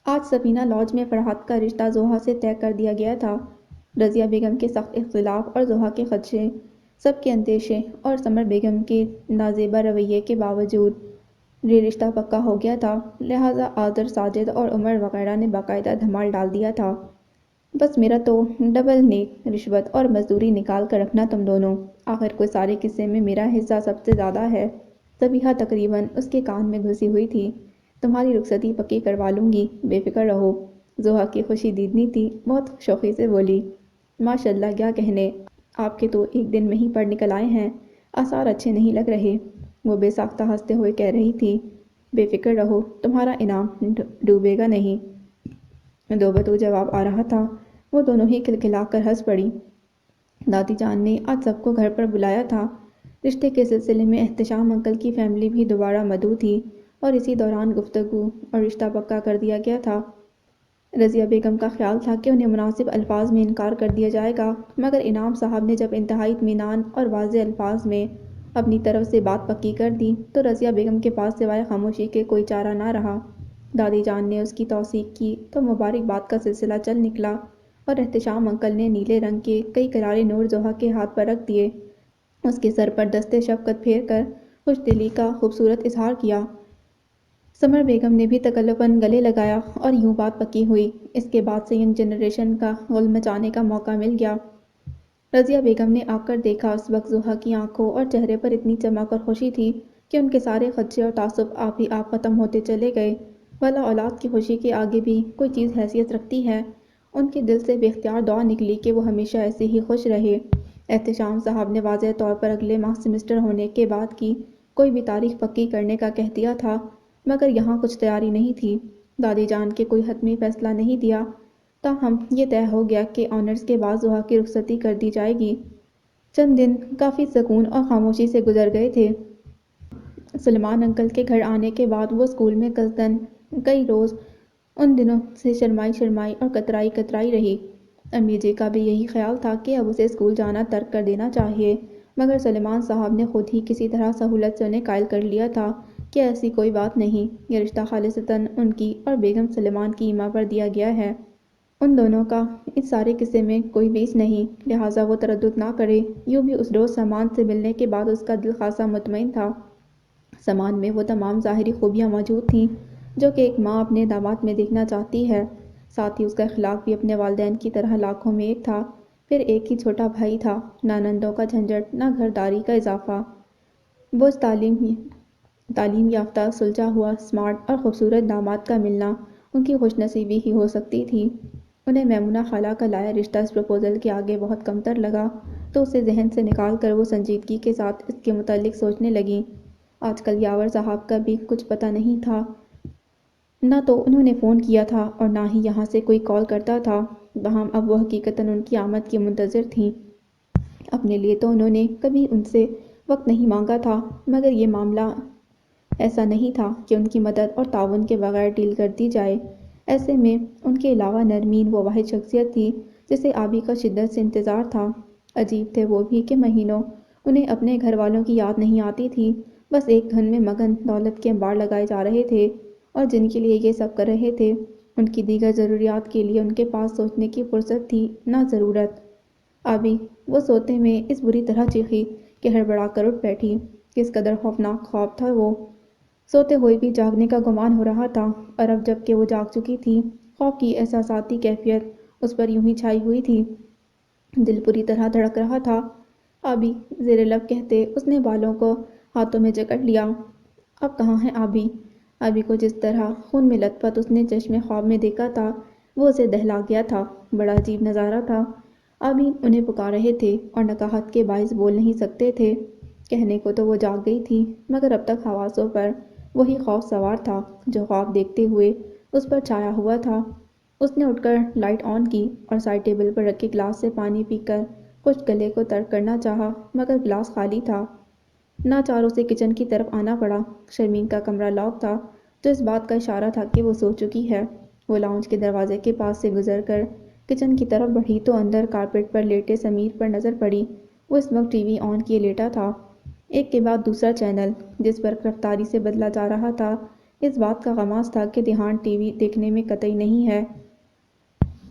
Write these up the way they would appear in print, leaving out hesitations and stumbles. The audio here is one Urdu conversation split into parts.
آج سفینہ لاج میں فرحت کا رشتہ زوہا سے طے کر دیا گیا تھا۔ رضیہ بیگم کے سخت اختلاف اور زوہا کے خدشے، سب کے اندیشے اور سمر بیگم کے نازیبا رویے کے باوجود یہ رشتہ پکا ہو گیا تھا۔ لہٰذا آذر، ساجد اور عمر وغیرہ نے باقاعدہ دھمال ڈال دیا تھا۔ بس میرا تو ڈبل نیک، رشوت اور مزدوری نکال کر رکھنا تم دونوں، آخر کوئی سارے قصے میں میرا حصہ سب سے زیادہ ہے۔ صبیحہ تقریباً اس کے کان میں گھسی ہوئی تھی۔ تمہاری رخصتی پکی کروا لوں گی، بے فکر رہو۔ زوہا کی خوشی دیدنی تھی، بہت شوخی سے بولی۔ ماشاء اللہ، کیا کہنے، آپ کے تو ایک دن میں ہی پڑھ نکل آئے ہیں، آثار اچھے نہیں لگ رہے، وہ بے ساختہ ہنستے ہوئے کہہ رہی تھی۔ بے فکر رہو، تمہارا انعام ڈوبے گا نہیں۔ دو بتو جواب آ رہا تھا، وہ دونوں ہی کھلکھلا کر ہنس پڑی۔ دادی جان نے آج سب کو گھر پر بلایا تھا۔ رشتے کے سلسلے میں احتشام انکل کی فیملی بھی دوبارہ مدعو تھی اور اسی دوران گفتگو اور رشتہ پکا کر دیا گیا تھا۔ رضیہ بیگم کا خیال تھا کہ انہیں مناسب الفاظ میں انکار کر دیا جائے گا، مگر انعام صاحب نے جب انتہائی اطمینان اور واضح الفاظ میں اپنی طرف سے بات پکی کر دی تو رضیہ بیگم کے پاس سوائے خاموشی کے کوئی چارہ نہ رہا۔ دادی جان نے اس کی توثیق کی تو مبارکباد کا سلسلہ چل نکلا اور احتشام انکل نے نیلے رنگ کے کئی کرارے نور زوہا کے ہاتھ پر رکھ دیے، اس کے سر پر دستے شفقت پھیر کر خوش دلی کا خوبصورت اظہار کیا۔ سمر بیگم نے بھی تکلفاً گلے لگایا اور یوں بات پکی ہوئی۔ اس کے بعد سے ینگ جنریشن کا غل مچانے کا موقع مل گیا۔ رضیہ بیگم نے آ کر دیکھا، اس وقت زوہا کی آنکھوں اور چہرے پر اتنی چمک اور خوشی تھی کہ ان کے سارے خدشے اور تعصب آپ ہی آپ ختم ہوتے چلے گئے۔ بھلا اولاد کی خوشی کے آگے بھی کوئی چیز حیثیت رکھتی ہے؟ ان کے دل سے بے اختیار دعا نکلی کہ وہ ہمیشہ ایسے ہی خوش رہے۔ احتشام صاحب نے واضح طور پر اگلے ماہ سمسٹر ہونے کے بعد کی کوئی بھی تاریخ پکی کرنے کا کہہ دیا تھا، مگر یہاں کچھ تیاری نہیں تھی۔ دادی جان کے کوئی حتمی فیصلہ نہیں دیا، تاہم یہ طے ہو گیا کہ آنرز کے بعد زوہا کی رخصتی کر دی جائے گی۔ چند دن کافی سکون اور خاموشی سے گزر گئے تھے۔ سلیمان انکل کے گھر آنے کے بعد وہ اسکول میں قصداً کئی روز ان دنوں سے شرمائی شرمائی اور کترائی کترائی رہی۔ امی جی کا بھی یہی خیال تھا کہ اب اسے اسکول جانا ترک کر دینا چاہیے، مگر سلیمان صاحب نے خود ہی کسی طرح سہولت سے انہیں قائل کر لیا تھا کہ ایسی کوئی بات نہیں، یہ رشتہ خالصتاً ان کی اور بیگم سلیمان کی ایما پر دیا گیا ہے۔ ان دونوں کا اس سارے قصے میں کوئی بیچ نہیں، لہٰذا وہ تردد نہ کرے۔ یوں بھی اس روز سامان سے ملنے کے بعد اس کا دل خاصا مطمئن تھا۔ سامان میں وہ تمام ظاہری خوبیاں موجود تھیں جو کہ ایک ماں اپنے داماد میں دیکھنا چاہتی ہے، ساتھ ہی اس کا اخلاق بھی اپنے والدین کی طرح لاکھوں میں ایک تھا۔ پھر ایک ہی چھوٹا بھائی تھا، نہ نندوں کا جھنجھٹ، نہ گھرداری کا اضافہ۔ بوجھ تعلیم یافتہ، سلجھا ہوا، اسمارٹ اور خوبصورت داماد کا ملنا ان کی خوش نصیبی ہی ہو سکتی تھی۔ انہیں میمونہ خالہ کا لایا رشتہ اس پرپوزل کے آگے بہت کمتر لگا تو اسے ذہن سے نکال کر وہ سنجیدگی کے ساتھ اس کے متعلق سوچنے لگیں۔ آج کل یاور صاحب کا بھی کچھ پتہ نہیں تھا، نہ تو انہوں نے فون کیا تھا اور نہ ہی یہاں سے کوئی کال کرتا تھا، تاہم اب وہ حقیقتاً ان کی آمد کی منتظر تھیں۔ اپنے لیے تو انہوں نے کبھی ان سے وقت نہیں مانگا تھا، مگر یہ معاملہ ایسا نہیں تھا کہ ان کی مدد اور تعاون کے بغیر ڈیل کر دی جائے۔ ایسے میں ان کے علاوہ نرمین وہ واحد شخصیت تھی جسے آبی کا شدت سے انتظار تھا۔ عجیب تھے وہ بھی کہ مہینوں انہیں اپنے گھر والوں کی یاد نہیں آتی تھی، بس ایک دھن میں مگن دولت کے انبار لگائے جا رہے تھے اور جن کے لیے یہ سب کر رہے تھے، ان کی دیگر ضروریات کے لیے ان کے پاس سوچنے کی فرصت تھی نہ ضرورت۔ آبی، وہ سوتے میں اس بری طرح چیخی کہ ہڑبڑا کر اٹھ بیٹھی۔ کس قدر خوفناک خواب تھا وہ! سوتے ہوئے بھی جاگنے کا گمان ہو رہا تھا، اور اب جب کہ وہ جاگ چکی تھی، خوف کی احساساتی کیفیت اس پر یوں ہی چھائی ہوئی تھی۔ دل بری طرح دھڑک رہا تھا۔ آبی، زیر لب کہتے اس نے بالوں کو ہاتھوں میں جکڑ لیا۔ اب کہاں ہے آبی؟ آبی کو جس طرح خون میں لت پت اس نے چشمے خواب میں دیکھا تھا وہ اسے دہلا گیا تھا۔ بڑا عجیب نظارہ تھا۔ آبی انہیں پکار رہے تھے اور نکاہت کے باعث بول نہیں سکتے تھے۔ کہنے کو تو وہ جاگ گئی تھی، مگر اب تک حواسوں پر وہی خوف سوار تھا جو خواب دیکھتے ہوئے اس پر چھایا ہوا تھا۔ اس نے اٹھ کر لائٹ آن کی اور سائڈ ٹیبل پر رکھے گلاس سے پانی پی کر خشک گلے کو تر کرنا چاہا، مگر گلاس خالی تھا۔ ناچار اسے کچن کی طرف آنا پڑا۔ شرمین کا کمرہ لاک تھا، جو اس بات کا اشارہ تھا کہ وہ سو چکی ہے۔ وہ لاؤنج کے دروازے کے پاس سے گزر کر کچن کی طرف بڑھی تو اندر کارپیٹ پر لیٹے سمیر پر نظر پڑی۔ وہ اس وقت ٹی وی آن کیے لیٹا تھا، ایک کے بعد دوسرا چینل جس پر رفتاری سے بدلا جا رہا تھا۔ اس بات کا غماز تھا کہ دھیان ٹی وی دیکھنے میں قطعی نہیں ہے۔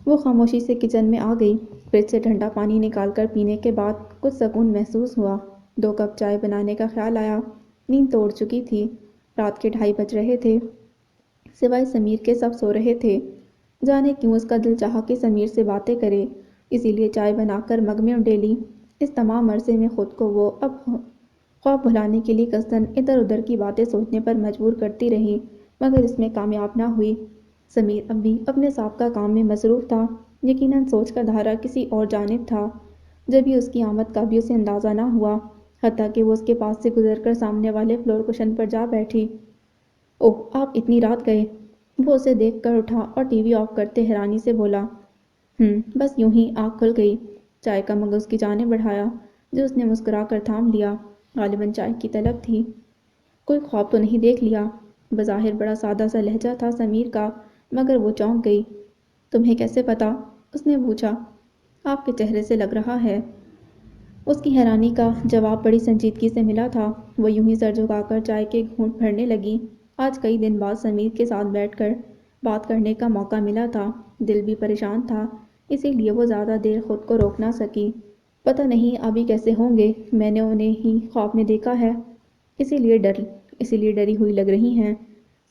وہ خاموشی سے کچن میں آ گئی۔ فریج سے ٹھنڈا پانی نکال کر پینے کے بعد کچھ سکون محسوس ہوا۔ 2 کپ چائے بنانے کا خیال آیا۔ نیند توڑ چکی تھی۔ رات کے 2:30 بج رہے تھے۔ سوائے سمیر کے سب سو رہے تھے۔ جانے کیوں اس کا دل چاہا کہ سمیر سے باتیں کرے، اسی لیے چائے بنا کر مگ میں انڈیلی۔ اس تمام عرصے میں خود کو وہ اب خواب بھلانے کے لیے قصداً ادھر ادھر کی باتیں سوچنے پر مجبور کرتی رہی، مگر اس میں کامیاب نہ ہوئی۔ سمیر اب بھی اپنے سابقہ کام میں مصروف تھا۔ یقیناً سوچ کا دھارا کسی اور جانب تھا۔ جبھی اس کی آمد کا بھی اسے اندازہ نہ ہوا، حتیٰ کہ وہ اس کے پاس سے گزر کر سامنے والے فلور کشن پر جا بیٹھی۔ اوہ، آپ اتنی رات گئے؟ وہ اسے دیکھ کر اٹھا اور ٹی وی آف کرتے حیرانی سے بولا۔ بس یوں ہی آنکھ کھل گئی۔ چائے کا مگ اس کی جانب بڑھایا، جو اس نے مسکرا کر تھام لیا۔ غالباً چائے کی طلب تھی۔ کوئی خواب تو نہیں دیکھ لیا؟ بظاہر بڑا سادہ سا لہجہ تھا سمیر کا، مگر وہ چونک گئی۔ تمہیں کیسے پتا؟ اس نے پوچھا۔ آپ کے چہرے سے لگ رہا ہے۔ اس کی حیرانی کا جواب بڑی سنجیدگی سے ملا تھا۔ وہ یوں ہی سر جھکا کر چائے کے گھونٹ بھرنے لگی۔ آج کئی دن بعد سمیر کے ساتھ بیٹھ کر بات کرنے کا موقع ملا تھا۔ دل بھی پریشان تھا، اسی لیے وہ زیادہ دیر خود کو روک نہ سکی۔ پتہ نہیں ابھی کیسے ہوں گے، میں نے انہیں ہی خواب میں دیکھا ہے، اسی لیے ڈری ہوئی لگ رہی ہیں۔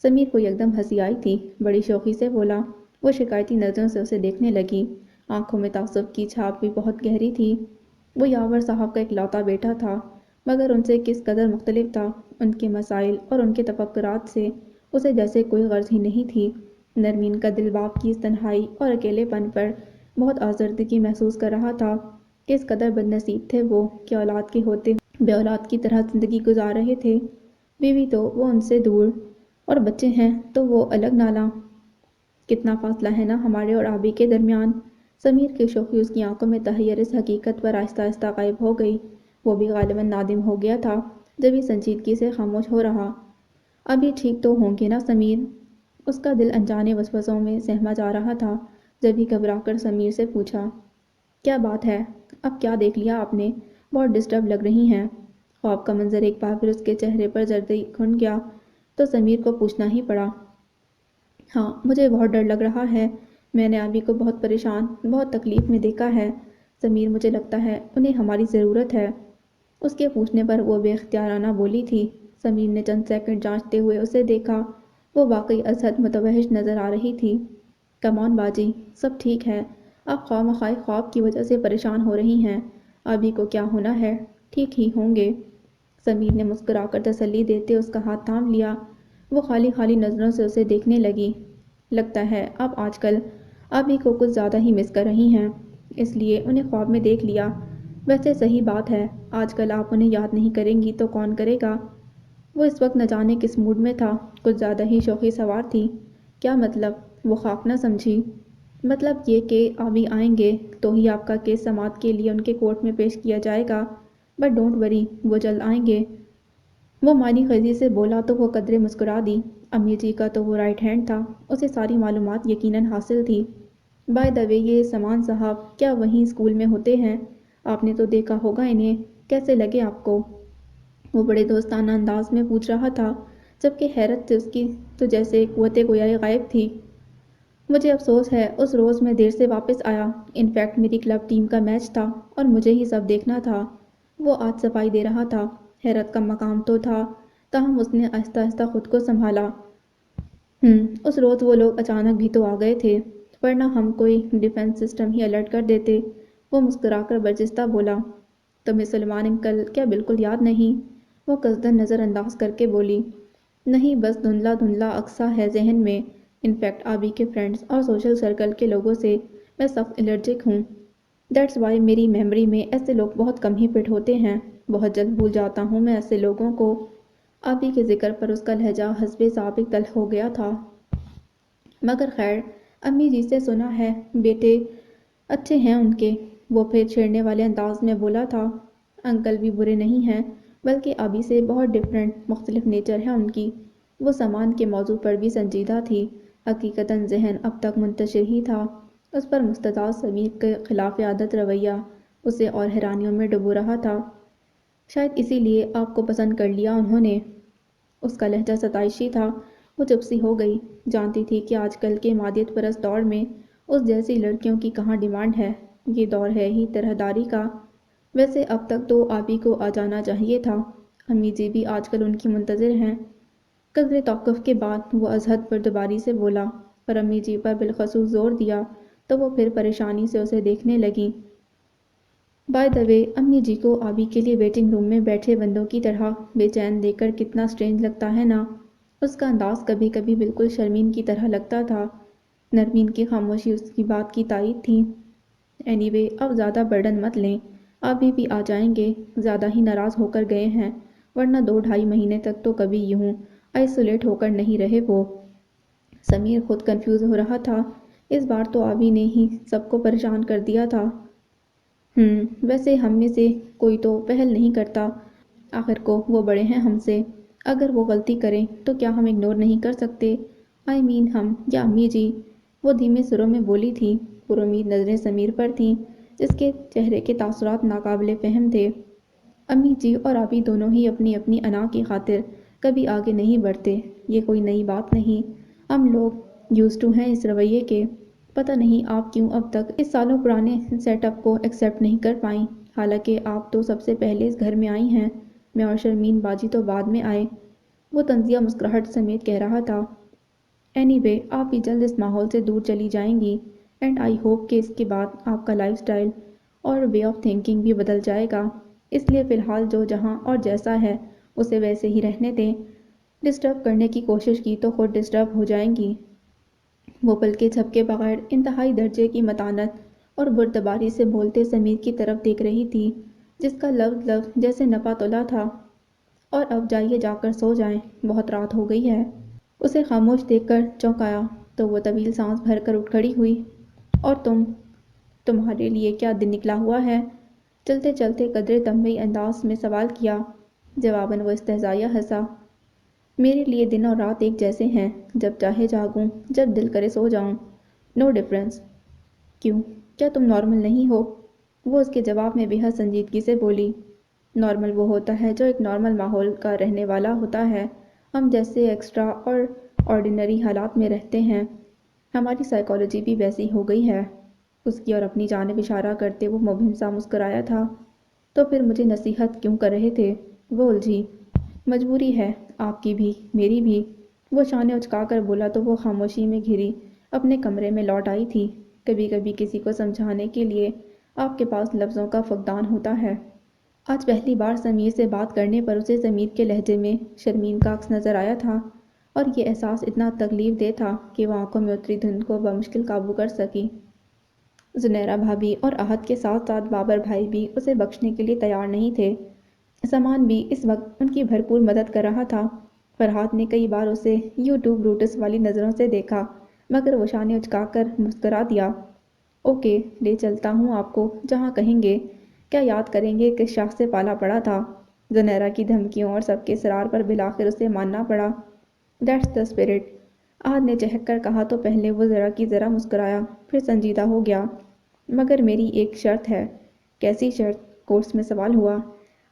سمیر کو یکدم ہنسی آئی تھی، بڑی شوخی سے بولا۔ وہ شکایتی نظروں سے اسے دیکھنے لگی۔ آنکھوں میں تعصب کی چھاپ بھی بہت گہری تھی۔ وہ یاور صاحب کا اکلوتا بیٹا تھا، مگر ان سے کس قدر مختلف تھا۔ ان کے مسائل اور ان کے تفکرات سے اسے جیسے کوئی غرض ہی نہیں تھی۔ نرمین کا دل باپ کی اس تنہائی اور اکیلے پن پر بہت آزردگی محسوس کر رہا تھا کہ اس قدر بد نصیب تھے وہ کہ اولاد کے ہوتے بے اولاد کی طرح زندگی گزار رہے تھے۔ بیوی تو وہ ان سے دور، اور بچے ہیں تو وہ الگ نالا۔ کتنا فاصلہ ہے نا ہمارے اور آبی کے درمیان۔ سمیر کی شوخی اس کی آنکھوں میں تحیر اس حقیقت پر آہستہ آہستہ غائب ہو گئی۔ وہ بھی غالباً نادم ہو گیا تھا، جبھی سنجیدگی سے خاموش ہو رہا۔ ابھی ٹھیک تو ہوں گے نا سمیر؟ اس کا دل انجانے وسوسوں میں سہما جا رہا تھا، جبھی گھبرا کر سمیر سے پوچھا۔ کیا بات ہے؟ اب کیا دیکھ لیا آپ نے؟ بہت ڈسٹرب لگ رہی ہیں۔ خواب کا منظر ایک بار پھر اس کے چہرے پر زردی کھن گیا تو سمیر کو پوچھنا ہی پڑا۔ ہاں، مجھے بہت ڈر لگ رہا ہے۔ میں نے ابھی کو بہت پریشان، بہت تکلیف میں دیکھا ہے۔ سمیر، مجھے لگتا ہے انہیں ہماری ضرورت ہے۔ اس کے پوچھنے پر وہ بے اختیارانہ بولی تھی۔ سمیر نے چند سیکنڈ جانچتے ہوئے اسے دیکھا۔ وہ واقعی ازحد متوحش نظر آ رہی تھی۔ کم آن باجی، سب ٹھیک ہے۔ آپ خواہ مخواہ خواب کی وجہ سے پریشان ہو رہی ہیں۔ ابھی کو کیا ہونا ہے، ٹھیک ہی ہوں گے۔ سمیر نے مسکرا کر تسلی دیتے اس کا ہاتھ تھام لیا۔ وہ خالی خالی نظروں سے اسے دیکھنے لگی۔ لگتا ہے آپ آج کل ابھی کو کچھ زیادہ ہی مس کر رہی ہیں، اس لیے انہیں خواب میں دیکھ لیا۔ ویسے صحیح بات ہے، آج کل آپ انہیں یاد نہیں کریں گی تو کون کرے گا؟ وہ اس وقت نہ جانے کس موڈ میں تھا، کچھ زیادہ ہی شوخی سوار تھی۔ کیا مطلب؟ وہ خاک نہ سمجھی۔ مطلب یہ کہ ابھی آئیں گے تو ہی آپ کا کیس سماعت کے لیے ان کے کورٹ میں پیش کیا جائے گا، بٹ ڈونٹ وری، وہ جلد آئیں گے۔ وہ معنی خیزی سے بولا تو وہ قدرے مسکرا دی۔ امی جی کا تو وہ رائٹ ہینڈ تھا، اسے ساری معلومات یقیناً حاصل تھی۔ بائی دا وے، یہ سامان صاحب کیا وہیں اسکول میں ہوتے ہیں؟ آپ نے تو دیکھا ہوگا انہیں، کیسے لگے آپ کو؟ وہ بڑے دوستانہ انداز میں پوچھ رہا تھا، جبکہ حیرت سے اس کی تو جیسے قوت گویائی غائب تھی۔ مجھے افسوس ہے، اس روز میں دیر سے واپس آیا۔ انفیکٹ میری کلب ٹیم کا میچ تھا اور مجھے ہی سب دیکھنا تھا۔ وہ آج صفائی دے رہا تھا۔ حیرت کا مقام تو تھا، تاہم اس نے آہستہ آہستہ خود کو سنبھالا۔ اس روز وہ لوگ اچانک بھی تو آ گئے تھے، ورنہ ہم کوئی ڈیفنس سسٹم ہی الرٹ کر دیتے۔ وہ مسکرا کر برجستہ بولا۔ تمہیں سلمان انکل کیا بالکل یاد نہیں؟ وہ قصداً نظر انداز کر کے بولی۔ نہیں، بس دھندلا دھندلا عکسہ ہے ذہن میں۔ انفیکٹ آبی کے فرینڈز اور سوشل سرکل کے لوگوں سے میں سخت الرجک ہوں۔ دیٹس وائی میری میموری میں ایسے لوگ بہت کم ہی فٹ ہوتے ہیں، بہت جلد بھول جاتا ہوں میں ایسے لوگوں کو۔ آبی کے ذکر پر اس کا لہجہ حسب سابق تلخ ہو گیا تھا۔ مگر خیر، امی جی سے سنا ہے بیٹے اچھے ہیں ان کے۔ وہ پھر چھیڑنے والے انداز میں بولا تھا۔ انکل بھی برے نہیں ہیں، بلکہ آبی سے بہت ڈفرینٹ، مختلف نیچر ہے ان کی۔ وہ سامان کے موضوع پر بھی سنجیدہ تھی۔ حقیقتاً ذہن اب تک منتشر ہی تھا اس پر مستضاد سمیر کے خلاف عادت رویہ اسے اور حیرانیوں میں ڈبو رہا تھا۔ شاید اسی لیے آپ کو پسند کر لیا انہوں نے۔ اس کا لہجہ ستائشی تھا وہ چپ سی ہو گئی، جانتی تھی کہ آج کل کے مادیت پرست دور میں اس جیسی لڑکیوں کی کہاں ڈیمانڈ ہے۔ یہ دور ہے ہی طرحداری کا۔ ویسے اب تک تو آپی کو آ جانا چاہیے تھا، امی جی بھی آج کل ان کی منتظر ہیں۔ قدرے توقف کے بعد وہ ازحد بردباری سے بولا، اور امی جی پر بالخصوص زور دیا تو وہ پھر پریشانی سے اسے دیکھنے لگیں۔ بائی دا وے، امی جی کو آبی کے لیے ویٹنگ روم میں بیٹھے بندوں کی طرح بے چین دیکھ کر کتنا سٹرینج لگتا ہے نا۔ اس کا انداز کبھی کبھی بالکل شرمین کی طرح لگتا تھا۔ نرمین کی خاموشی اس کی بات کی تائید تھی۔ اینی وے، اب زیادہ برڈن مت لیں، آبی بھی آ جائیں گے، زیادہ ہی ناراض ہو کر گئے ہیں، ورنہ 2 ڈھائی مہینے تک تو کبھی یوں آئسولیٹ ہو کر نہیں رہے وہ۔ سمیر خود کنفیوز ہو رہا تھا، اس بار تو آبی نے ہی سب کو پریشان کر دیا تھا۔ ویسے ہم میں سے کوئی تو پہل نہیں کرتا، آخر کو وہ بڑے ہیں ہم سے، اگر وہ غلطی کریں تو کیا ہم اگنور نہیں کر سکتے؟ ہم یا امی جی؟ وہ دھیمے سروں میں بولی تھی۔ پرامید نظریں سمیر پر تھیں، جس کے چہرے کے تاثرات ناقابل فہم تھے۔ امی جی اور آبی دونوں ہی اپنی اپنی انا کی خاطر کبھی آگے نہیں بڑھتے، یہ کوئی نئی بات نہیں، ہم لوگ یوزڈ ٹو ہیں اس رویے کے۔ پتہ نہیں آپ کیوں اب تک اس سالوں پرانے سیٹ اپ کو ایکسیپٹ نہیں کر پائیں، حالانکہ آپ تو سب سے پہلے اس گھر میں آئی ہیں، میں اور شرمین باجی تو بعد میں آئے، وہ طنزیہ مسکراہٹ سمیت کہہ رہا تھا۔ اینی وے، آپ بھی جلد اس ماحول سے دور چلی جائیں گی، اینڈ آئی ہوپ کہ اس کے بعد آپ کا لائف سٹائل اور وے آف تھنکنگ بھی بدل جائے گا، اس لیے فی الحال جو جہاں اور جیسا ہے اسے ویسے ہی رہنے دیں، ڈسٹرب کرنے کی کوشش کی تو خود ڈسٹرب ہو جائیں گی۔ وہ پلکیں جھپکے بغیر انتہائی درجے کی متانت اور بردباری سے بولتے سمیر کی طرف دیکھ رہی تھی، جس کا لفظ لفظ جیسے نپا تلا تھا۔ اور اب جائیے جا کر سو جائیں، بہت رات ہو گئی ہے۔ اسے خاموش دیکھ کر چونکایا تو وہ طویل سانس بھر کر اٹھ کھڑی ہوئی۔ اور تمہارے لیے کیا دن نکلا ہوا ہے؟ چلتے چلتے قدرے تنبیہی انداز میں سوال کیا۔ جواباً وہ استہزائیہ ہنسا۔ میرے لیے دن اور رات ایک جیسے ہیں، جب چاہے جاگوں، جب دل کرے سو جاؤں، نو ڈفرنس۔ کیوں، کیا تم نارمل نہیں ہو؟ وہ اس کے جواب میں بے حد سنجیدگی سے بولی۔ نارمل وہ ہوتا ہے جو ایک نارمل ماحول کا رہنے والا ہوتا ہے، ہم جیسے ایکسٹرا اور آرڈینری حالات میں رہتے ہیں، ہماری سائیکالوجی بھی ویسی ہو گئی ہے۔ اس کی اور اپنی جانب اشارہ کرتے وہ مبہم سا مسکرایا تھا۔ تو پھر مجھے نصیحت کیوں کر رہے تھے؟ وہ الجھی۔ مجبوری ہے، آپ کی بھی، میری بھی۔ وہ شانے اچکا کر بولا تو وہ خاموشی میں گھری اپنے کمرے میں لوٹ آئی تھی۔ کبھی کبھی کسی کو سمجھانے کے لیے آپ کے پاس لفظوں کا فقدان ہوتا ہے۔ آج پہلی بار سمیر سے بات کرنے پر اسے سمیر کے لہجے میں شرمین کا عکس نظر آیا تھا، اور یہ احساس اتنا تکلیف دہ تھا کہ وہ آنکھوں میں اتری دھند کو بمشکل قابو کر سکی۔ زنیرہ بھابھی اور احد کے ساتھ ساتھ بابر بھائی بھی اسے بخشنے کے لیے تیار نہیں تھے۔ سامان بھی اس وقت ان کی بھرپور مدد کر رہا تھا۔ فرحات نے کئی بار اسے یو ٹو بروٹس والی نظروں سے دیکھا، مگر وہ شانے اچکا کر مسکرا دیا۔ اوکے، لے چلتا ہوں آپ کو جہاں کہیں گے۔ کیا یاد کریں گے کس شاخ سے پالا پڑا تھا؟ زنیرہ کی دھمکیوں اور سب کے اصرار پر بالآخر اسے ماننا پڑا۔ دیٹس دا اسپرٹ، احد نے چہک کر کہا تو پہلے وہ ذرا کی ذرا مسکرایا، پھر سنجیدہ ہو گیا۔ مگر میری ایک شرط ہے۔ کیسی شرط؟ کورس میں سوال ہوا۔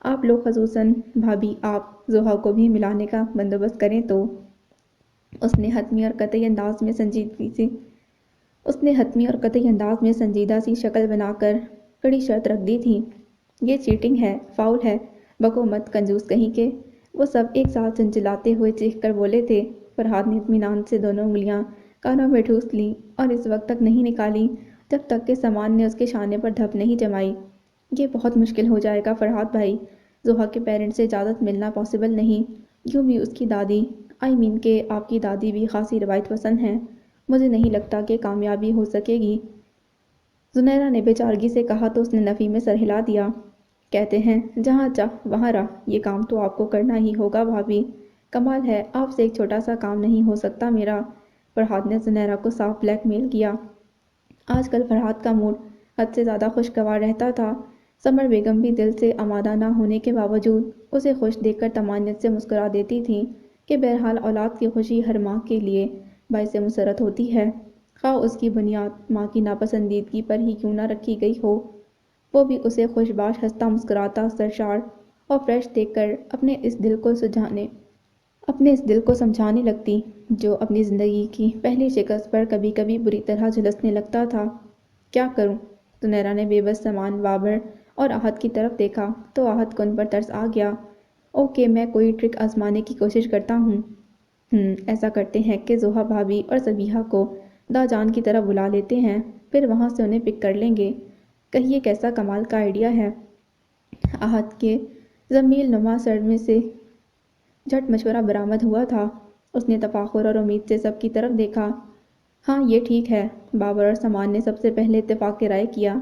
آپ لوگ خصوصاً بھابھی آپ زحا کو بھی ملانے کا بندوبست کریں تو۔ اس نے حتمی اور قطعی انداز میں سنجیدہ سی شکل بنا کر کڑی شرط رکھ دی تھی۔ یہ چیٹنگ ہے، فاؤل ہے، بکو مت کنجوس کہیں کے۔ وہ سب ایک ساتھ چنچلاتے ہوئے چیخ کر بولے تھے۔ فرحات نے اطمینان سے دونوں انگلیاں کانوں میں ٹھوس لیں اور اس وقت تک نہیں نکالیں جب تک کہ سامان نے اس کے شانے پر دھپ نہیں جمائی۔ یہ بہت مشکل ہو جائے گا فرحات بھائی، زحا کے پیرنٹس سے اجازت ملنا پاسبل نہیں، یوں بھی اس کی دادی کہ آپ کی دادی بھی خاصی روایت پسند ہیں، مجھے نہیں لگتا کہ کامیابی ہو سکے گی۔ زنیرہ نے بے چارگی سے کہا تو اس نے نفی میں سر ہلا دیا۔ کہتے ہیں جہاں چاہ وہاں راہ، یہ کام تو آپ کو کرنا ہی ہوگا بھابھی۔ کمال ہے، آپ سے ایک چھوٹا سا کام نہیں ہو سکتا میرا۔ فرحات نے زنیرہ کو صاف بلیک میل کیا۔ آج کل فرحات کا موڈ حد سے زیادہ خوشگوار رہتا تھا۔ سمر بیگم بھی دل سے آمادہ نہ ہونے کے باوجود اسے خوش دیکھ کر طمانینت سے مسکرا دیتی تھیں کہ بہرحال اولاد کی خوشی ہر ماں کے لیے باعث مسرت ہوتی ہے، خواہ اس کی بنیاد ماں کی ناپسندیدگی پر ہی کیوں نہ رکھی گئی ہو۔ وہ بھی اسے خوش باش ہنستا مسکراتا سرشار اور فریش دیکھ کر اپنے اس دل کو سمجھانے لگتی۔ جو اپنی زندگی کی پہلی شکست پر کبھی کبھی بری طرح جھلسنے لگتا تھا۔ کیا کروں؟ زنیرا نے بے بس سامان بابر اور آہت کی طرف دیکھا تو آہت کو ان پر ترس آ گیا۔ اوکے، میں کوئی ٹرک آزمانے کی کوشش کرتا ہوں۔ ایسا کرتے ہیں کہ زوہا بھابھی اور صبیحہ کو دا جان کی طرف بلا لیتے ہیں، پھر وہاں سے انہیں پک کر لیں گے۔ کہیے کیسا کمال کا آئیڈیا ہے۔ آہت کے ضمیل نما سر میں سے جھٹ مشورہ برآمد ہوا تھا۔ اس نے تفاخر اور امید سے سب کی طرف دیکھا۔ ہاں، یہ ٹھیک ہے۔ بابر اور سامان نے سب سے پہلے اتفاق رائے کیا،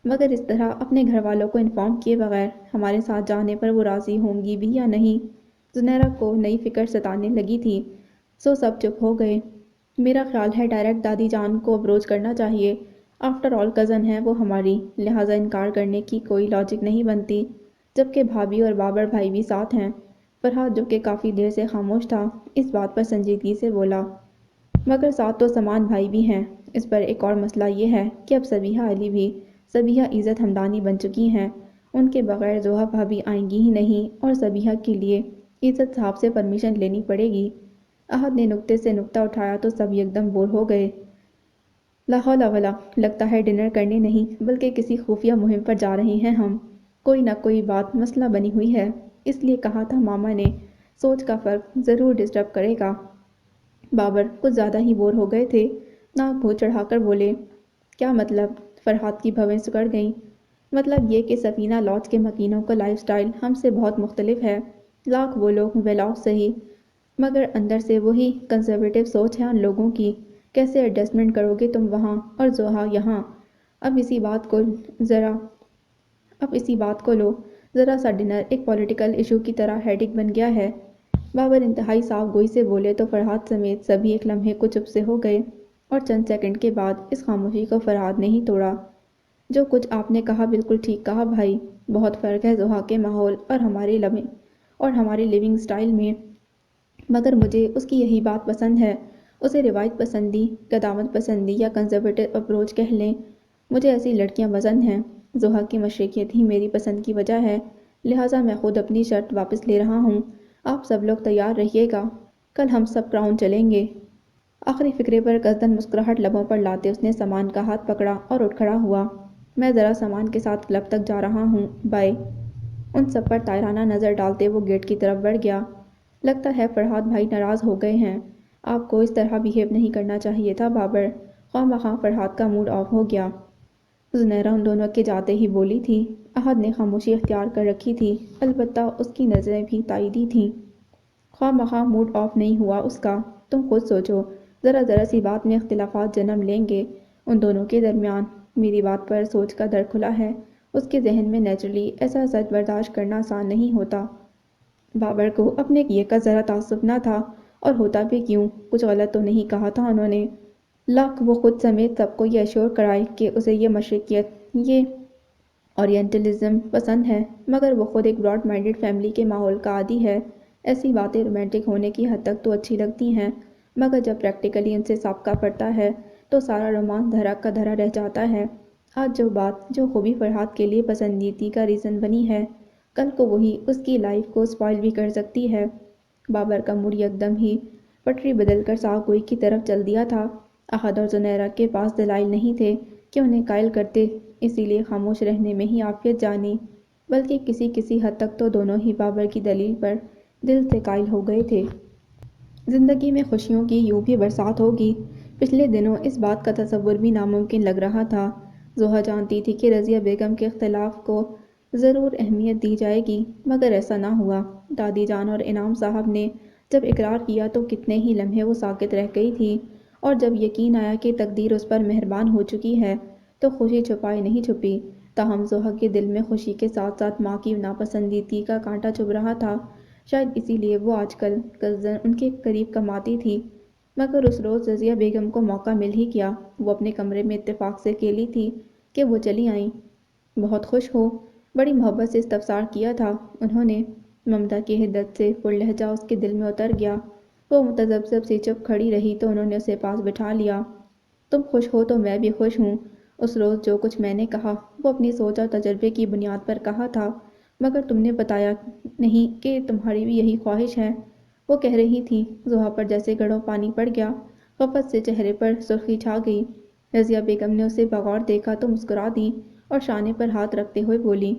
مگر اس طرح اپنے گھر والوں کو انفارم کیے بغیر ہمارے ساتھ جانے پر وہ راضی ہوں گی بھی یا نہیں؟ زنیرا کو نئی فکر ستانے لگی تھی، سو سب چپ ہو گئے۔ میرا خیال ہے ڈائریکٹ دادی جان کو اپروچ کرنا چاہیے۔ آفٹر آل کزن ہے وہ ہماری، لہٰذا انکار کرنے کی کوئی لاجک نہیں بنتی، جبکہ بھابھی اور بابر بھائی بھی ساتھ ہیں۔ فرحات، جو کہ کافی دیر سے خاموش تھا، اس بات پر سنجیدگی سے بولا۔ مگر ساتھ تو سامان بھائی بھی ہیں۔ اس پر ایک اور مسئلہ یہ ہے کہ اب صبیحہ علی بھی صبیحہ عزت ہمدانی بن چکی ہیں۔ ان کے بغیر زوہا بھابھی آئیں گی ہی نہیں، اور صبیحہ کے لیے عزت صاحب سے پرمیشن لینی پڑے گی۔ احد نے نکتے سے نکتہ اٹھایا تو سب یکدم بور ہو گئے۔ لا حول ولا، لگتا ہے ڈنر کرنے نہیں بلکہ کسی خفیہ مہم پر جا رہے ہیں ہم۔ کوئی نہ کوئی بات مسئلہ بنی ہوئی ہے، اس لیے کہا تھا ماما نے، سوچ کا فرق ضرور ڈسٹرب کرے گا۔ بابر کچھ زیادہ ہی بور ہو گئے تھے، ناک منہ چڑھا کر بولے۔ کیا مطلب؟ فرحات کی بھویں سکڑ گئیں۔ مطلب یہ کہ سفینہ لاج کے مکینوں کا لائف سٹائل ہم سے بہت مختلف ہے۔ لاکھ بولو ویل آف صحیح، مگر اندر سے وہی کنزرویٹو سوچ ہے ان لوگوں کی۔ کیسے ایڈجسٹمنٹ کرو گے تم وہاں اور زوہا یہاں؟ اب اسی بات کو لو، ذرا سا ڈنر ایک پولیٹیکل ایشو کی طرح ہیڈک بن گیا ہے۔ بابر انتہائی صاف گوئی سے بولے تو فرحات سمیت سبھی ایک لمحے کو چپ سے ہو گئے، اور چند سیکنڈ کے بعد اس خاموشی کو فرحات نے ہی توڑا۔ جو کچھ آپ نے کہا بالکل ٹھیک کہا بھائی، بہت فرق ہے زوہا کے ماحول اور ہماری لیونگ سٹائل میں، مگر مجھے اس کی یہی بات پسند ہے۔ اسے روایت پسندی، قدامت پسندی یا کنزرویٹو اپروچ کہہ لیں، مجھے ایسی لڑکیاں پسند ہیں۔ زوہا کی مشرقیت ہی میری پسند کی وجہ ہے، لہٰذا میں خود اپنی شرط واپس لے رہا ہوں۔ آپ سب لوگ تیار رہیے گا، کل ہم سب کراؤن چلیں گے۔ آخری فقرے پر قصداً مسکراہٹ لبوں پر لاتے اس نے سامان کا ہاتھ پکڑا اور اٹھ کھڑا ہوا۔ میں ذرا سامان کے ساتھ کلب تک جا رہا ہوں، بائے۔ ان سب پر طائرانہ نظر ڈالتے وہ گیٹ کی طرف بڑھ گیا۔ لگتا ہے فرحات بھائی ناراض ہو گئے ہیں۔ آپ کو اس طرح بیہیو نہیں کرنا چاہیے تھا بابر۔ خواہ مخواہ فرحات کا موڈ آف ہو گیا۔ زنیرا ان دونوں کے جاتے ہی بولی تھی۔ احد نے خاموشی اختیار کر رکھی تھی، البتہ اس کی نظریں بھی تائیدی تھیں۔ خواہ مخواہ موڈ آف نہیں ہوا اس کا، تم خود سوچو، ذرا سی بات میں اختلافات جنم لیں گے ان دونوں کے درمیان۔ میری بات پر سوچ کا در کھلا ہے، اس کے ذہن میں نیچرلی ایسا سچ برداشت کرنا آسان نہیں ہوتا۔ بابر کو اپنے کیے کا ذرا تعصب نہ تھا، اور ہوتا بھی کیوں، کچھ غلط تو نہیں کہا تھا انہوں نے۔ لاکھ وہ خود سمیت سب کو یہ ایشور کرائے کہ اسے یہ مشرقیت، یہ اورینٹلزم پسند ہے، مگر وہ خود ایک براڈ مائنڈڈ فیملی کے ماحول کا عادی ہے۔ ایسی باتیں رومانٹک ہونے کی حد تک تو اچھی لگتی ہیں، مگر جب پریکٹیکلی ان سے سابقہ پڑتا ہے تو سارا رومانس دھرا کا دھرا رہ جاتا ہے۔ آج جو خوبی فرحات کے لیے پسندیدگی کا ریزن بنی ہے، کل کو وہی اس کی لائف کو سپوائل بھی کر سکتی ہے۔ بابر کا موڈ یکدم ہی پٹری بدل کر صاف گوئی کی طرف چل دیا تھا۔ احد اور زنیرا کے پاس دلائل نہیں تھے کہ انہیں قائل کرتے، اسی لیے خاموش رہنے میں ہی عافیت جانی، بلکہ کسی حد تک تو دونوں ہی بابر کی دلیل پر دل سے قائل ہو گئے تھے۔ زندگی میں خوشیوں کی یوں بھی برسات ہوگی، پچھلے دنوں اس بات کا تصور بھی ناممکن لگ رہا تھا۔ زوہا جانتی تھی کہ رضیہ بیگم کے اختلاف کو ضرور اہمیت دی جائے گی، مگر ایسا نہ ہوا۔ دادی جان اور انعام صاحب نے جب اقرار کیا تو کتنے ہی لمحے وہ ساکت رہ گئی تھی، اور جب یقین آیا کہ تقدیر اس پر مہربان ہو چکی ہے تو خوشی چھپائے نہیں چھپی۔ تاہم زوہا کے دل میں خوشی کے ساتھ ساتھ ماں کی ناپسندیدگی کا کانٹا چبھ رہا تھا، شاید اسی لیے وہ آج کل قصداً ان کے قریب کم آتی تھی۔ مگر اس روز رضیہ بیگم کو موقع مل ہی گیا، وہ اپنے کمرے میں اتفاق سے اکیلی تھی کہ وہ چلی آئیں۔ بہت خوش ہو؟ بڑی محبت سے استفسار کیا تھا انہوں نے۔ ممتا کی حدت سے پر لہجہ اس کے دل میں اتر گیا۔ وہ متذبذب سی چپ کھڑی رہی تو انہوں نے اسے پاس بٹھا لیا۔ تم خوش ہو تو میں بھی خوش ہوں۔ اس روز جو کچھ میں نے کہا وہ اپنی سوچ اور تجربے کی بنیاد پر کہا تھا، مگر تم نے بتایا نہیں کہ تمہاری بھی یہی خواہش ہے۔ وہ کہہ رہی تھی۔ زحا پر جیسے گڑھوں پانی پڑ گیا، خفت سے چہرے پر سرخی چھا گئی۔ رضیہ بیگم نے اسے بغور دیکھا تو مسکرا دی اور شانے پر ہاتھ رکھتے ہوئے بولی،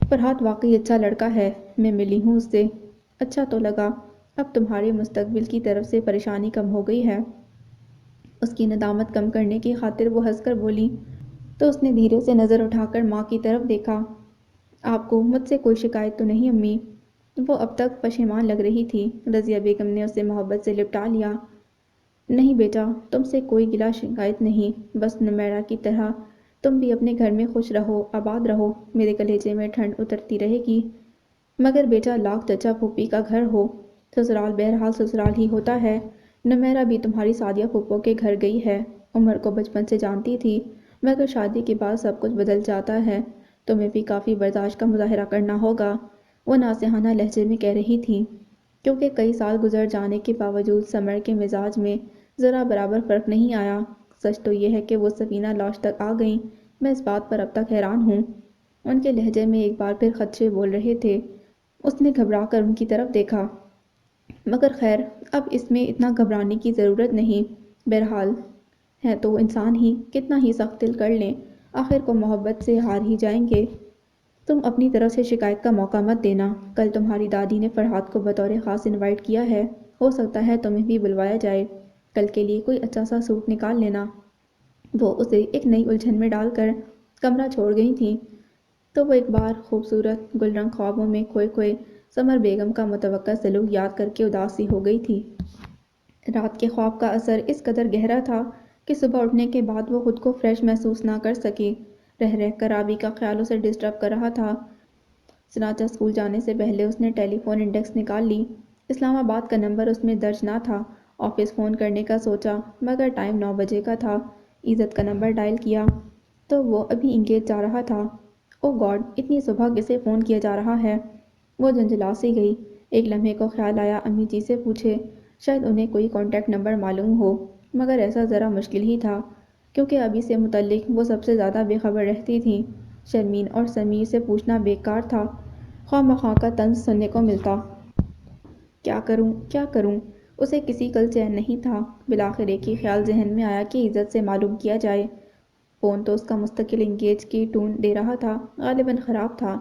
فرحات واقعی اچھا لڑکا ہے، میں ملی ہوں اس سے، اچھا تو لگا۔ اب تمہارے مستقبل کی طرف سے پریشانی کم ہو گئی ہے۔ اس کی ندامت کم کرنے کی خاطر وہ ہنس کر بولی تو اس نے دھیرے سے نظر اٹھا کر ماں کی طرف دیکھا۔ آپ کو مجھ سے کوئی شکایت تو نہیں امی؟ وہ اب تک پشیمان لگ رہی تھی۔ رضیہ بیگم نے اسے محبت سے لپٹا لیا۔ نہیں بیٹا، تم سے کوئی گلہ شکایت نہیں، بس نمیرہ کی طرح تم بھی اپنے گھر میں خوش رہو، آباد رہو، میرے کلیجے میں ٹھنڈ اترتی رہے گی۔ مگر بیٹا، لاکھ چچا پھوپھی کا گھر ہو، سسرال بہرحال سسرال ہی ہوتا ہے۔ نمیرہ بھی تمہاری سعدیہ پھوپھو کے گھر گئی ہے، عمر کو بچپن سے جانتی تھی، مگر شادی کے بعد سب کچھ بدل جاتا ہے، تمہیں بھی کافی برداشت کا مظاہرہ کرنا ہوگا، وہ ناصحانہ لہجے میں کہہ رہی تھی، کیونکہ کئی سال گزر جانے کے باوجود سمر کے مزاج میں ذرا برابر فرق نہیں آیا۔ سچ تو یہ ہے کہ وہ سفینہ لاش تک آ گئیں، میں اس بات پر اب تک حیران ہوں۔ ان کے لہجے میں ایک بار پھر خدشے بول رہے تھے۔ اس نے گھبرا کر ان کی طرف دیکھا، مگر خیر، اب اس میں اتنا گھبرانے کی ضرورت نہیں، بہرحال ہے تو انسان ہی، کتنا ہی سخت دل کر لیں، آخر کو محبت سے ہار ہی جائیں گے۔ تم اپنی طرف سے شکایت کا موقع مت دینا، کل تمہاری دادی نے فرحات کو بطور خاص انوائٹ کیا ہے، ہو سکتا ہے تمہیں بھی بلوایا جائے، کل کے لیے کوئی اچھا سا سوٹ نکال لینا۔ وہ اسے ایک نئی الجھن میں ڈال کر کمرہ چھوڑ گئی تھیں، تو وہ ایک بار خوبصورت گل رنگ خوابوں میں کھوئے کھوئے سمر بیگم کا متوقع سلوک یاد کر کے اداس سی ہو گئی تھی۔ رات کے خواب کا اثر اس قدر گہرا تھا کہ صبح اٹھنے کے بعد وہ خود کو فریش محسوس نہ کر سکی، رہ رہ کر آبی کا خیال اسے ڈسٹرب کر رہا تھا۔ چنانچہ اسکول جانے سے پہلے اس نے ٹیلی فون انڈیکس نکال لی۔ اسلام آباد کا نمبر اس میں درج نہ تھا۔ آفس فون کرنے کا سوچا، مگر ٹائم 9 بجے کا تھا۔ عزت کا نمبر ڈائل کیا تو وہ ابھی انگیج جا رہا تھا۔ او گاڈ، اتنی صبح کسے فون کیا جا رہا ہے؟ وہ جھنجھلا سی گئی۔ ایک لمحے کو خیال آیا امی جی سے پوچھے، شاید انہیں کوئی کانٹیکٹ نمبر معلوم ہو، مگر ایسا ذرا مشکل ہی تھا، کیونکہ ابھی سے متعلق وہ سب سے زیادہ بے خبر رہتی تھیں۔ شرمین اور سمیر سے پوچھنا بیکار تھا، خواہ مخواہ کا طنز سننے کو ملتا۔ کیا کروں کیا کروں، اسے کسی کل چین نہیں تھا۔ بالآخر ایک ہی خیال ذہن میں آیا کہ عزت سے معلوم کیا جائے۔ فون تو اس کا مستقل انگیج کی ٹون دے رہا تھا، غالباً خراب تھا۔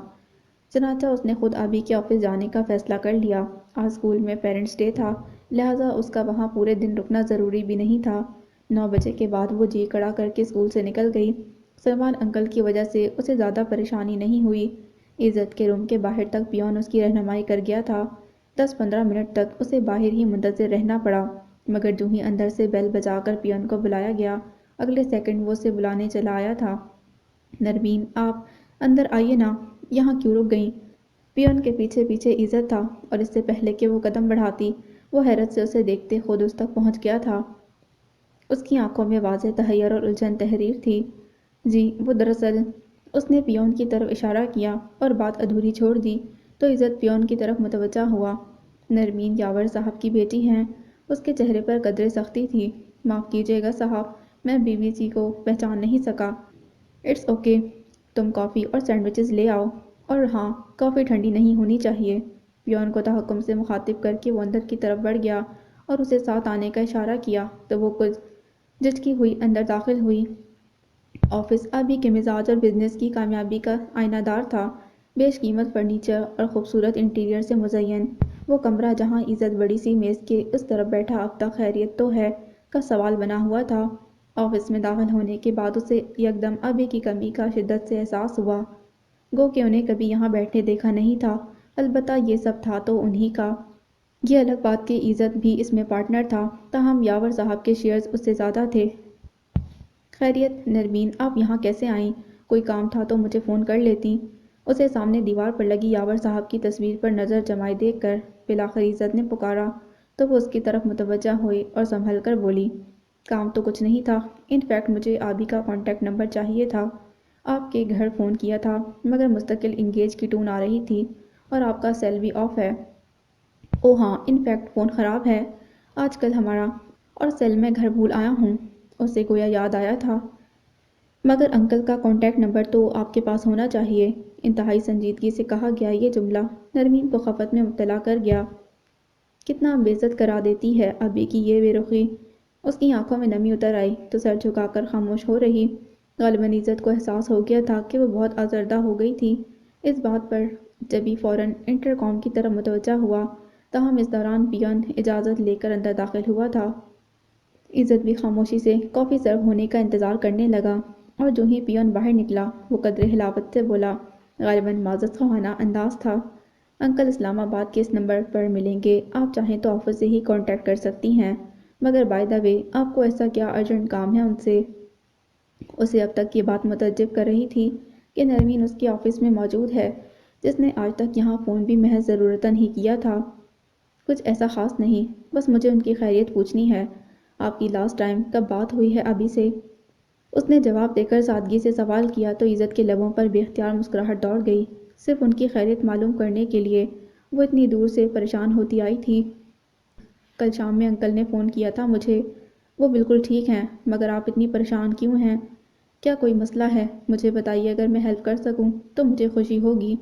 چنانچہ اس نے خود ابھی کے آفس جانے کا فیصلہ کر لیا۔ آج اسکول میں پیرنٹس ڈے تھا، لہٰذا اس کا وہاں پورے دن رکنا ضروری بھی نہیں تھا۔ 9 بجے کے بعد وہ جی کڑا کر کے اسکول سے نکل گئی۔ سلمان انکل کی وجہ سے اسے زیادہ پریشانی نہیں ہوئی۔ عزت کے روم کے باہر تک پیون اس کی رہنمائی کر گیا تھا۔ 10-15 منٹ تک اسے باہر ہی منتظر رہنا پڑا، مگر جو ہی اندر سے بیل بجا کر پیون کو بلایا گیا، اگلے سیکنڈ وہ اسے بلانے چلا آیا تھا۔ نرمین، آپ اندر آئیے نا، یہاں کیوں رک گئیں؟ پیون کے پیچھے پیچھے عزت تھا، اور اس سے پہلے کہ وہ قدم بڑھاتی، وہ حیرت سے اسے دیکھتے خود اس تک پہنچ گیا تھا۔ اس کی آنکھوں میں واضح تحیر اور الجھن تحریر تھی۔ جی، وہ دراصل، اس نے پیون کی طرف اشارہ کیا اور بات ادھوری چھوڑ دی تو عزت پیون کی طرف متوجہ ہوا۔ نرمین یاور صاحب کی بیٹی ہیں؟ اس کے چہرے پر قدرے سختی تھی۔ معاف کیجیے گا صاحب، میں بیوی جی کو پہچان نہیں سکا۔ اٹس اوکے، تم کافی اور سینڈوچز لے آؤ، اور ہاں، کافی ٹھنڈی نہیں ہونی چاہیے۔ پیون کو تحکم سے مخاطب کر کے وہ اندر کی طرف بڑھ گیا اور اسے ساتھ آنے کا اشارہ کیا تو وہ کچھ جھجکی ہوئی اندر داخل ہوئی۔ آفس ابھی کے مزاج اور بزنس کی کامیابی کا آئینہ دار تھا۔ بیش قیمت فرنیچر اور خوبصورت انٹیریئر سے مزین وہ کمرہ، جہاں عزت بڑی سی میز کے اس طرف بیٹھا اب تک خیریت تو ہے کا سوال بنا ہوا تھا۔ آفس میں داخل ہونے کے بعد اسے یکدم ابھی کی کمی کا شدت سے احساس ہوا، گو کہ انہیں کبھی یہاں بیٹھے دیکھا نہیں تھا۔ البتہ یہ سب تھا تو انہی کا۔ یہ الگ بات کہ عزت بھی اس میں پارٹنر تھا، تاہم یاور صاحب کے شیئرز اس سے زیادہ تھے۔ خیریت نرمین، آپ یہاں کیسے آئیں؟ کوئی کام تھا تو مجھے فون کر لیتیں۔ اسے سامنے دیوار پر لگی یاور صاحب کی تصویر پر نظر جمائے دیکھ کر بالآخر عزت نے پکارا تو وہ اس کی طرف متوجہ ہوئی اور سنبھل کر بولی، کام تو کچھ نہیں تھا، ان فیکٹ مجھے آبی کا کانٹیکٹ نمبر چاہیے تھا۔ آپ کے گھر فون کیا تھا، مگر مستقل انگیج کی ٹون آ رہی تھی اور آپ کا سیل بھی آف ہے۔ او ہاں، ان فیکٹ فون خراب ہے آج کل ہمارا، اور سیل میں گھر بھول آیا ہوں۔ اسے گویا یاد آیا تھا، مگر انکل کا کانٹیکٹ نمبر تو آپ کے پاس ہونا چاہیے۔ انتہائی سنجیدگی سے کہا گیا یہ جملہ نرمین کو خفت میں مبتلا کر گیا۔ کتنا بے عزت کرا دیتی ہے ابھی کی یہ بے رخی۔ اس کی آنکھوں میں نمی اتر آئی تو سر جھکا کر خاموش ہو رہی۔ غالباً عزت کو احساس ہو گیا تھا کہ وہ بہت آزردہ ہو گئی تھی اس بات پر، جبھی فوراً انٹر کام کی طرف متوجہ ہوا۔ تاہم اس دوران پیون اجازت لے کر اندر داخل ہوا تھا۔ عزت بھی خاموشی سے کافی سرو ہونے کا انتظار کرنے لگا، اور جو ہی پیون باہر نکلا وہ قدرے حلاوت سے بولا، غالباً معذرت خواہانہ انداز تھا، انکل اسلام آباد کے اس نمبر پر ملیں گے، آپ چاہیں تو آفس سے ہی کانٹیکٹ کر سکتی ہیں، مگر بائی دا وے آپ کو ایسا کیا ارجنٹ کام ہے ان سے؟ اسے اب تک یہ بات متعجب کر رہی تھی کہ نرمین اس کے آفس میں موجود ہے، جس نے آج تک یہاں فون بھی محض ضرورتاً ہی کیا تھا۔ کچھ ایسا خاص نہیں، بس مجھے ان کی خیریت پوچھنی ہے۔ آپ کی لاسٹ ٹائم کب بات ہوئی ہے ابھی سے؟ اس نے جواب دے کر سادگی سے سوال کیا تو عزت کے لبوں پر بے اختیار مسکراہٹ دوڑ گئی۔ صرف ان کی خیریت معلوم کرنے کے لیے وہ اتنی دور سے پریشان ہوتی آئی تھی۔ کل شام میں انکل نے فون کیا تھا مجھے، وہ بالکل ٹھیک ہیں، مگر آپ اتنی پریشان کیوں ہیں؟ کیا کوئی مسئلہ ہے؟ مجھے بتائیے، اگر میں ہیلپ کر سکوں تو مجھے خوشی ہوگی۔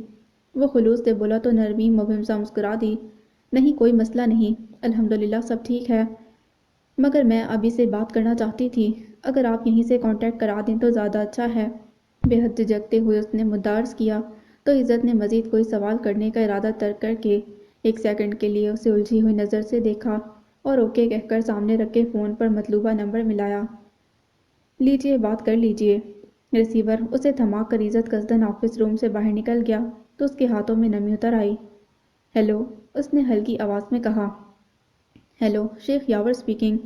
وہ خلوص سے بولا تو نرمین مبہم سا مسکرا دی۔ نہیں، کوئی مسئلہ نہیں، الحمدللہ سب ٹھیک ہے، مگر میں ابھی سے بات کرنا چاہتی تھی، اگر آپ یہیں سے کانٹیکٹ کرا دیں تو زیادہ اچھا ہے۔ بے حد جھجکتے ہوئے اس نے مدعا عرض کیا تو عزت نے مزید کوئی سوال کرنے کا ارادہ ترک کر کے ایک سیکنڈ کے لیے اسے الجھی ہوئی نظر سے دیکھا اور اوکے کہہ کر سامنے رکھے فون پر مطلوبہ نمبر ملایا۔ لیجئے، بات کر لیجئے۔ ریسیور اسے تھما کر عزت قصدن آفس روم سے باہر نکل گیا تو اس کے ہاتھوں میں نمی اتر آئی۔ ہیلو، اس نے ہلکی آواز میں کہا۔ ہیلو، شیخ یاور اسپیکنگ۔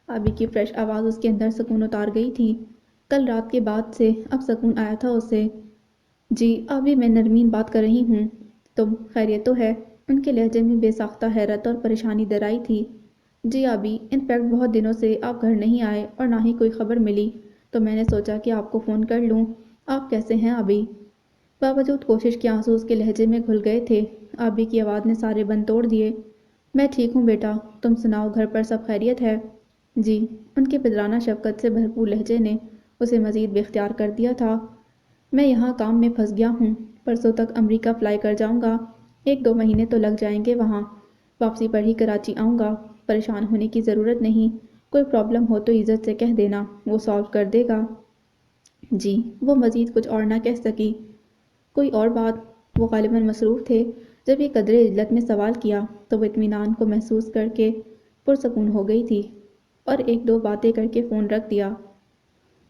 ابھی کی فریش آواز اس کے اندر سکون اتار گئی تھی۔ کل رات کے بعد سے اب سکون آیا تھا اسے۔ جی ابھی میں نرمین بات کر رہی ہوں۔ تم خیریت تو ہے؟ ان کے لہجے میں بے ساختہ حیرت اور پریشانی در آئی تھی۔ جی ابھی، انفیکٹ بہت دنوں سے آپ گھر نہیں آئے اور نہ ہی کوئی خبر ملی، تو میں نے سوچا کہ آپ کو فون کر لوں۔ آپ کیسے ہیں ابھی؟ باوجود کوشش کے آنسو اس کے لہجے میں گھل گئے تھے۔ ابھی کی آواز نے سارے بند توڑ دیے۔ میں ٹھیک ہوں بیٹا، تم سناؤ، گھر پر سب خیریت ہے؟ جی، ان کے پدرانہ شفقت سے بھرپور لہجے نے اسے مزید بے اختیار کر دیا تھا۔ میں یہاں کام میں پھنس گیا ہوں، پرسوں تک امریکہ فلائی کر جاؤں گا، 1-2 مہینے تو لگ جائیں گے وہاں، واپسی پر ہی کراچی آؤں گا۔ پریشان ہونے کی ضرورت نہیں، کوئی پرابلم ہو تو عزت سے کہہ دینا، وہ سالو کر دے گا۔ جی، وہ مزید کچھ اور نہ کہہ سکی۔ کوئی اور بات؟ وہ غالباً مصروف تھے۔ جب یہ قدرے عجلت میں سوال کیا تو وہ اطمینان کو محسوس کر کے پرسکون ہو گئی تھی اور 1-2 باتیں کر کے فون رکھ دیا۔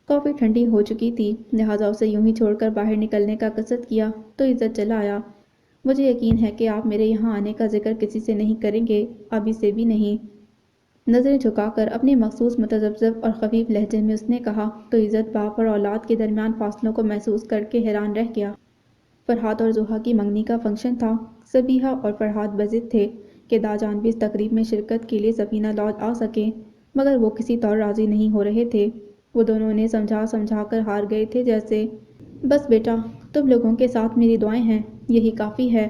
کافی ٹھنڈی ہو چکی تھی، لہٰذا اسے یوں ہی چھوڑ کر باہر نکلنے کا قصد کیا تو عزت چلا آیا۔ مجھے یقین ہے کہ آپ میرے یہاں آنے کا ذکر کسی سے نہیں کریں گے، ابھی سے بھی نہیں۔ نظریں جھکا کر اپنے مخصوص متذبذب اور خفیف لہجے میں اس نے کہا تو عزت باپ اور اولاد کے درمیان فاصلوں کو محسوس کر کے حیران رہ گیا۔ فرحات اور زحا کی منگنی کا فنکشن تھا۔ صبیحہ اور فرحات بضد تھے کہ داجان بھی اس تقریب میں شرکت کے لیے سفینہ لاج آ سکیں، مگر وہ کسی طور راضی نہیں ہو رہے تھے۔ وہ دونوں انہیں سمجھا سمجھا کر ہار گئے تھے جیسے، بس بیٹا، تم لوگوں کے ساتھ میری دعائیں ہیں، یہی کافی ہے،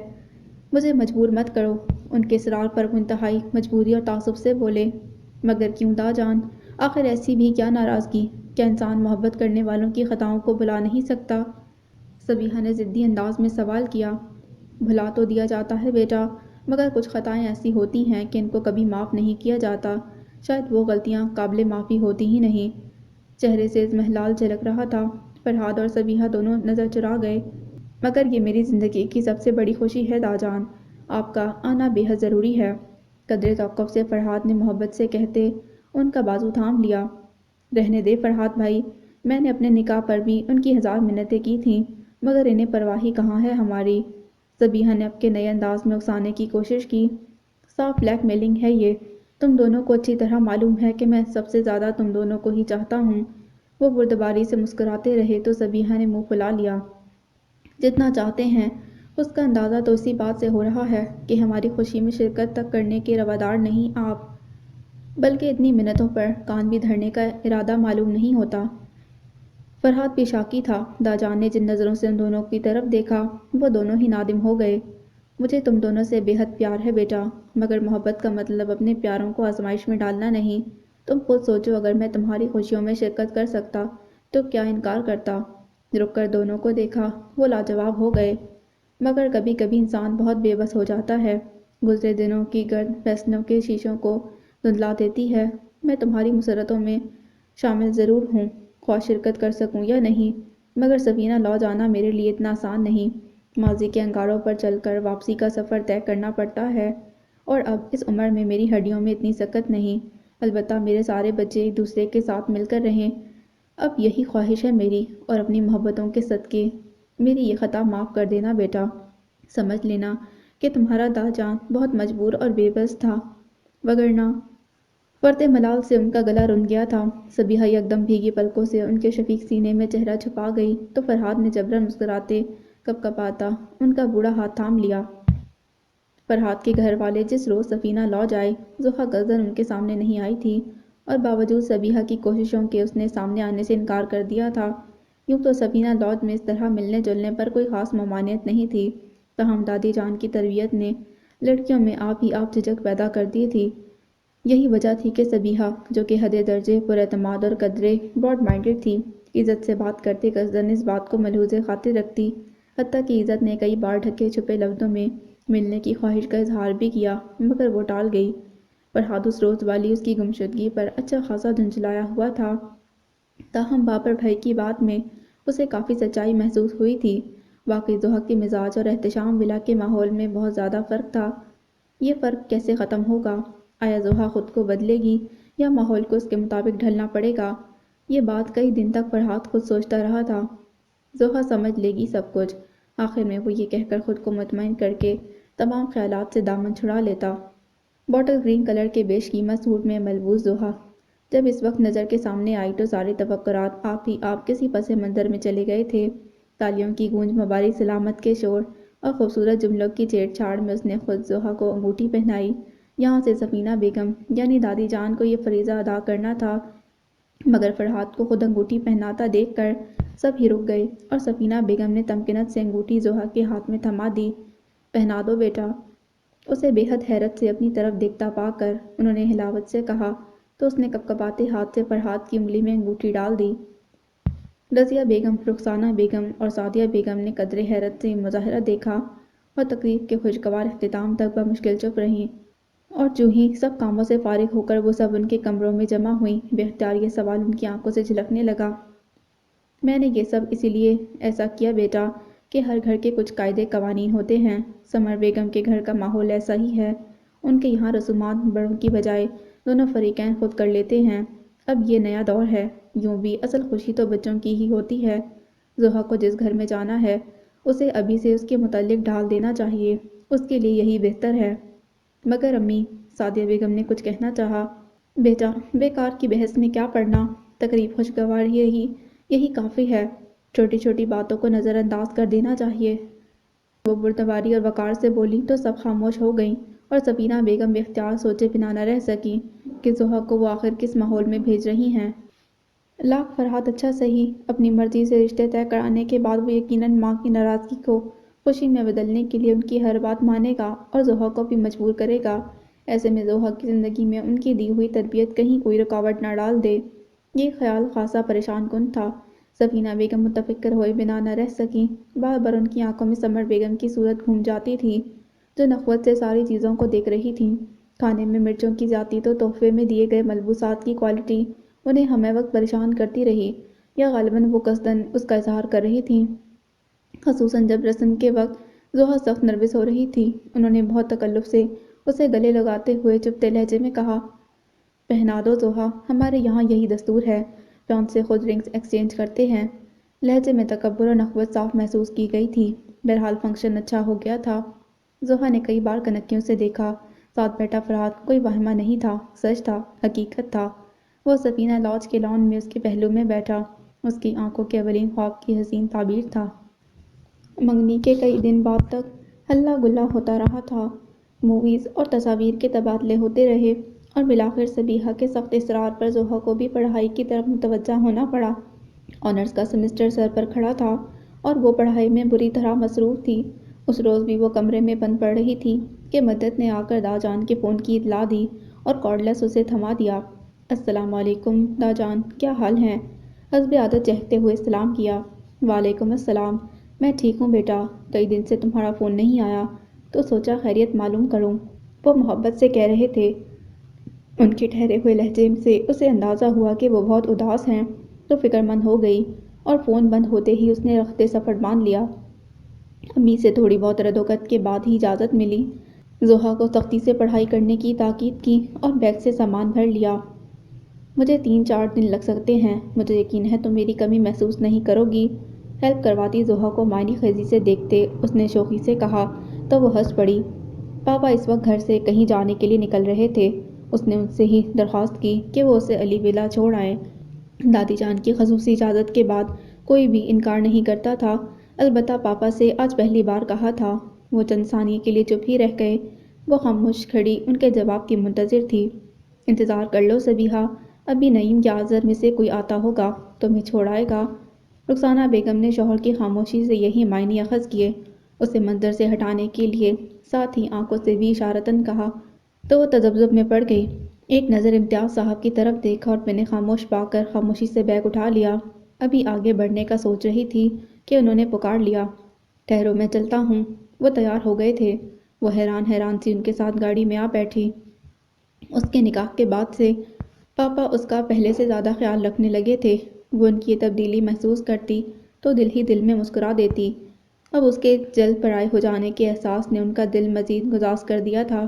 مجھے مجبور مت کرو۔ ان کے اصرار پر وہ انتہائی مجبوری اور تعصب سے بولے، مگر کیوں داجان؟ آخر ایسی بھی کیا ناراضگی؟ کیا انسان محبت کرنے والوں کی خطاؤں کو بھلا نہیں سکتا؟ صبیحہ نے ضدی انداز میں سوال کیا۔ بھلا تو دیا جاتا ہے بیٹا، مگر کچھ خطائیں ایسی ہوتی ہیں کہ ان کو کبھی معاف نہیں کیا جاتا، شاید وہ غلطیاں قابل معافی ہوتی ہی نہیں۔ چہرے سے اضمحلال جھلک رہا تھا۔ فرحات اور صبیحہ دونوں نظر چرا گئے۔ مگر یہ میری زندگی کی سب سے بڑی خوشی ہے داجان، آپ کا آنا بے حد ضروری ہے۔ قدرے توقف سے فرحات نے محبت سے کہتے ان کا بازو تھام لیا۔ رہنے دے فرحات بھائی، میں نے اپنے نکاح پر بھی ان کی 1000 منتیں کی تھیں، مگر انہیں پرواہ ہی کہاں ہے ہماری۔ صبیحہ نے اب کے نئے انداز میں اکسانے کی کوشش کی۔ صاف بلیک میلنگ ہے یہ، تم دونوں کو اچھی طرح معلوم ہے کہ میں سب سے زیادہ تم دونوں کو ہی چاہتا ہوں۔ وہ بردباری سے مسکراتے رہے تو صبیحہ نے منہ پھلا لیا۔ جتنا چاہتے ہیں، اس کا اندازہ تو اسی بات سے ہو رہا ہے کہ ہماری خوشی میں شرکت تک کرنے کے روادار نہیں آپ، بلکہ اتنی منتوں پر کان بھی دھرنے کا ارادہ معلوم نہیں ہوتا۔ فرحات بھی شاکی تھا۔ داجان نے جن نظروں سے ان دونوں کی طرف دیکھا وہ دونوں ہی نادم ہو گئے۔ مجھے تم دونوں سے بے حد پیار ہے بیٹا، مگر محبت کا مطلب اپنے پیاروں کو آزمائش میں ڈالنا نہیں۔ تم خود سوچو، اگر میں تمہاری خوشیوں میں شرکت کر سکتا تو کیا انکار کرتا؟ رک کر دونوں کو دیکھا، وہ لاجواب ہو گئے۔ مگر کبھی کبھی انسان بہت بے بس ہو جاتا ہے۔ گزرے دنوں کی گرد فیصلوں کے شیشوں کو دھندلا دیتی ہے۔ میں تمہاری مسرتوں میں شامل ضرور ہوں، خواہ شرکت کر سکوں یا نہیں، مگر سفینہ لو جانا میرے لیے اتنا آسان نہیں۔ ماضی کے انگاروں پر چل کر واپسی کا سفر طے کرنا پڑتا ہے، اور اب اس عمر میں میری ہڈیوں میں اتنی سکت نہیں۔ البتہ میرے سارے بچے ایک دوسرے کے ساتھ مل کر رہیں، اب یہی خواہش ہے میری، اور اپنی محبتوں کے صدقے میری یہ خطا معاف کر دینا بیٹا۔ سمجھ لینا کہ تمہارا داجان بہت مجبور اور بے بس تھا، وگرنہ فرط ملال سے ان کا گلا رن گیا تھا۔ سبیہہ یکدم بھیگی پلکوں سے ان کے شفیق سینے میں چہرہ چھپا گئی تو فرحاد نے جبراً مسکراتے کپکپاتا ان کا بوڑھا ہاتھ تھام لیا۔ فرحاد کے گھر والے جس روز سفینہ لو جائے، ضحیٰ غضباً ان کے سامنے نہیں آئی تھی، اور باوجود سبیہہ کی کوششوں کے اس نے سامنے آنے سے انکار کر دیا تھا۔ یوں تو سفینہ لوج میں اس طرح ملنے جلنے پر کوئی خاص ممانعت نہیں تھی، تاہم دادی جان کی تربیت نے لڑکیوں میں آپ ہی آپ جھجک پیدا کر دی تھی۔ یہی وجہ تھی کہ سبیہہ، جو کہ حد درجے پر اعتماد اور قدرے براڈ مائنڈڈ تھی، عزت سے بات کرتے قصداً اس بات کو ملحوظ خاطر رکھتی، حتیٰ کہ عزت نے کئی بار ڈھکے چھپے لفظوں میں ملنے کی خواہش کا اظہار بھی کیا، مگر وہ ٹال گئی۔ فرحاد اس روز والی اس کی گمشدگی پر اچھا خاصا دھنجھلایا ہوا تھا، تاہم بابر بھائی کی بات میں اسے کافی سچائی محسوس ہوئی تھی۔ واقعی ضحیٰ کے مزاج اور احتشام ولا کے ماحول میں بہت زیادہ فرق تھا۔ یہ فرق کیسے ختم ہوگا؟ آیا ضحیٰ خود کو بدلے گی یا ماحول کو اس کے مطابق ڈھلنا پڑے گا؟ یہ بات کئی دن تک فرحاد خود سوچتا رہا تھا۔ ضحیٰ سمجھ لے گی سب کچھ، آخر میں وہ یہ کہہ کر خود کو مطمئن کر کے تمام خیالات سے دامن چھڑا لیتا۔ باٹل گرین کلر کے بیش قیمت سوٹ میں ملبوس ضحیٰ جب اس وقت نظر کے سامنے آئی تو سارے توقعات آپ ہی آپ کسی پس منظر میں چلے گئے تھے۔ تالیوں کی گونج، مبارک سلامت کے شور اور خوبصورت جملوں کی چھیڑ چھاڑ میں اس نے خود ضحیٰ کو انگوٹھی پہنائی۔ یہاں سے سفینہ بیگم یعنی دادی جان کو یہ فریضہ ادا کرنا تھا، مگر فرحاد کو خود انگوٹھی پہناتا دیکھ کر سب ہی رک گئے، اور سفینہ بیگم نے تمکنت سے انگوٹھی ضحیٰ کے ہاتھ میں تھما دی۔ پہنا دو بیٹا۔ اسے بے حد حیرت سے اپنی طرف دیکھتا پا کر انہوں نے حلاوت سے کہا تو اس نے کپکپاتے ہاتھ سے فرحاد کی انگلی میں انگوٹھی ڈال دی۔ رضیہ بیگم، رخسانہ بیگم اور سعدیہ بیگم نے قدرے حیرت سے یہ مظاہرہ دیکھا اور تقریب کے خوشگوار اختتام تک بمشکل چپ رہیں، اور چوں ہی سب کاموں سے فارغ ہو کر وہ سب ان کے کمروں میں جمع ہوئیں، بے اختیار یہ سوال ان کی آنکھوں سے جھلکنے لگا۔ میں نے یہ سب اسی لیے ایسا کیا بیٹا کہ ہر گھر کے کچھ قاعدے قوانین ہوتے ہیں۔ سمر بیگم کے گھر کا ماحول ایسا ہی ہے، ان کے یہاں رسومات بڑوں کی بجائے دونوں فریقین خود کر لیتے ہیں۔ اب یہ نیا دور ہے، یوں بھی اصل خوشی تو بچوں کی ہی ہوتی ہے۔ ضحیٰ کو جس گھر میں جانا ہے اسے ابھی سے اس کے متعلق ڈھال دینا چاہیے، اس کے لیے یہی بہتر ہے۔ مگر امی، سعدیہ بیگم نے کچھ کہنا چاہا۔ بیٹا، بیکار کی بحث میں کیا پڑنا، تقریب خوشگوار یہی کافی ہے، چھوٹی چھوٹی باتوں کو نظر انداز کر دینا چاہیے۔ وہ بردباری اور وقار سے بولی تو سب خاموش ہو گئیں، اور سفینہ بیگم بے اختیار سوچے بنا نہ رہ سکیں کہ ضحیٰ کو وہ آخر کس ماحول میں بھیج رہی ہیں۔ لاکھ فرحاد اچھا سہی، اپنی مرضی سے رشتے طے کرانے کے بعد وہ یقیناً ماں کی ناراضگی کو خوشی میں بدلنے کے لیے ان کی ہر بات مانے گا اور ضحیٰ کو بھی مجبور کرے گا۔ ایسے میں ضحیٰ کی زندگی میں ان کی دی ہوئی تربیت کہیں کوئی رکاوٹ نہ ڈال دے۔ یہ خیال خاصا پریشان کن تھا۔ سفینہ بیگم متفکر ہوئے بنا نہ رہ سکیں، بار بار ان کی آنکھوں میں سمر بیگم کی صورت گھوم جاتی تھی، جو نخوت سے ساری چیزوں کو دیکھ رہی تھیں۔ کھانے میں مرچوں کی زیادتی تو تحفے میں دیے گئے ملبوسات کی کوالٹی انہیں ہمہ وقت پریشان کرتی رہی، یا غالباً وہ قصداً اس کا اظہار کر رہی تھیں۔ خصوصاً جب رسم کے وقت ضحیٰ سخت نروس ہو رہی تھی، انہوں نے بہت تکلف سے اسے گلے لگاتے ہوئے چپتے لہجے میں کہا، پہنا دو ضحیٰ، ہمارے یہاں یہی دستور ہے، فیونسے خود رنگز ایکسچینج کرتے ہیں۔ لہجے میں تکبر اور نخوت صاف محسوس کی گئی تھی۔ بہرحال فنکشن اچھا ہو گیا تھا۔ ضحیٰ نے کئی بار کنکیوں سے دیکھا، ساتھ بیٹھا فرحاد کوئی واہمہ نہیں تھا، سچ تھا، حقیقت تھا۔ وہ سفینہ لاج کے لان میں اس کے پہلو میں بیٹھا، اس کی آنکھوں کے اولین خواب کی حسین تعبیر تھا۔ منگنی کے کئی دن بعد تک ہلا گلا ہوتا رہا تھا، موویز اور تصاویر کے تبادلے ہوتے رہے، اور بالآخر سبیہہ کے سخت اصرار پر ضحیٰ کو بھی پڑھائی کی طرف متوجہ ہونا پڑا۔ آنرز کا سمسٹر سر پر کھڑا تھا اور وہ پڑھائی میں بری طرح مصروف تھی۔ اس روز بھی وہ کمرے میں بند پڑ رہی تھی کہ مدت نے آ کر دا جان کے فون کی اطلاع دی اور کارڈلیس اسے تھما دیا۔ السلام علیکم دا جان، کیا حال ہیں؟ حسب عادت چہکتے ہوئے سلام کیا۔ وعلیکم السلام، میں ٹھیک ہوں بیٹا، کئی دن سے تمہارا فون نہیں آیا تو سوچا خیریت معلوم کروں۔ وہ محبت سے کہہ رہے تھے۔ ان کے ٹھہرے ہوئے لہجے سے اسے اندازہ ہوا کہ وہ بہت اداس ہیں، تو فکر مند ہو گئی اور فون بند ہوتے ہی اس نے رخت سفر باندھ لیا۔ امی سے تھوڑی بہت ردوکت کے بعد ہی اجازت ملی۔ زحا کو سختی سے پڑھائی کرنے کی تاکید کی اور بیگ سے سامان بھر لیا۔ مجھے 3-4 دن لگ سکتے ہیں، مجھے یقین ہے تم میری کمی محسوس نہیں کرو گی، ہیلپ کرواتی زحا کو معنی خیزی سے دیکھتے اس نے شوخی سے کہا، تو وہ ہنس پڑی۔ پاپا اس وقت گھر سے کہیں جانے کے لیے نکل رہے تھے۔ اس نے ان سے ہی درخواست کی کہ وہ اسے علی ولا چھوڑ آئیں۔ دادی جان کی خصوصی اجازت کے بعد کوئی بھی انکار نہیں کرتا تھا، البتہ پاپا سے آج پہلی بار کہا تھا۔ وہ چند ثانیے کے لیے چپ ہی رہ گئے۔ وہ خاموش کھڑی ان کے جواب کی منتظر تھی۔ انتظار کر لو سبیحہ، ابھی نعیم یا آذر میں سے کوئی آتا ہوگا، تمہیں چھوڑ آئے گا۔ رخسانہ بیگم نے شوہر کی خاموشی سے یہی معنی اخذ کیے، اسے منظر سے ہٹانے کے لیے، ساتھ ہی آنکھوں سے بھی اشارتاً کہا، تو وہ تذبذب میں پڑ گئی۔ ایک نظر امتیاز صاحب کی طرف دیکھا اور میں نے خاموش پا کر خاموشی سے بیگ اٹھا لیا۔ ابھی آگے بڑھنے کا سوچ رہی تھی کہ انہوں نے پکار لیا، ٹھہرو میں چلتا ہوں۔ وہ تیار ہو گئے تھے۔ وہ حیران سی ان کے ساتھ گاڑی میں آ بیٹھی۔ اس کے نکاح کے بعد سے پاپا اس کا پہلے سے زیادہ خیال رکھنے لگے تھے۔ وہ ان کی یہ تبدیلی محسوس کرتی تو دل ہی دل میں مسکرا دیتی۔ اب اس کے جلد پرائے ہو جانے کے احساس نے ان کا دل مزید گداز کر دیا تھا،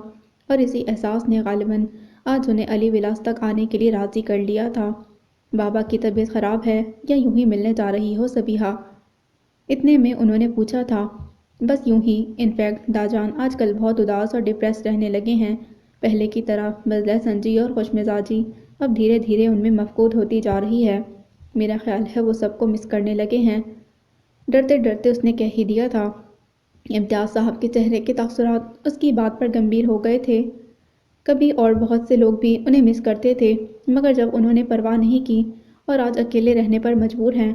اور اسی احساس نے غالباً آج انہیں علی ولاس تک آنے کے لیے راضی کر لیا تھا۔ بابا کی طبیعت خراب ہے یا یوں ہی ملنے جا رہی ہو سبیحہ؟ اتنے میں انہوں نے پوچھا تھا۔ بس یوں ہی، انفیکٹ داجان آج کل بہت اداس اور ڈپریس رہنے لگے ہیں۔ پہلے کی طرح بزلہ سنجی اور خوش مزاجی اب دھیرے دھیرے ان میں مفقود ہوتی جا رہی ہے۔ میرا خیال ہے وہ سب کو مس کرنے لگے ہیں۔ ڈرتے ڈرتے اس نے کہہ ہی دیا تھا۔ امتیاز صاحب کے چہرے کے تاثرات اس کی بات پر گمبھیر ہو گئے تھے۔ کبھی اور بہت سے لوگ بھی انہیں مس کرتے تھے، مگر جب انہوں نے پرواہ نہیں کی اور آج اکیلے رہنے پر مجبور ہیں۔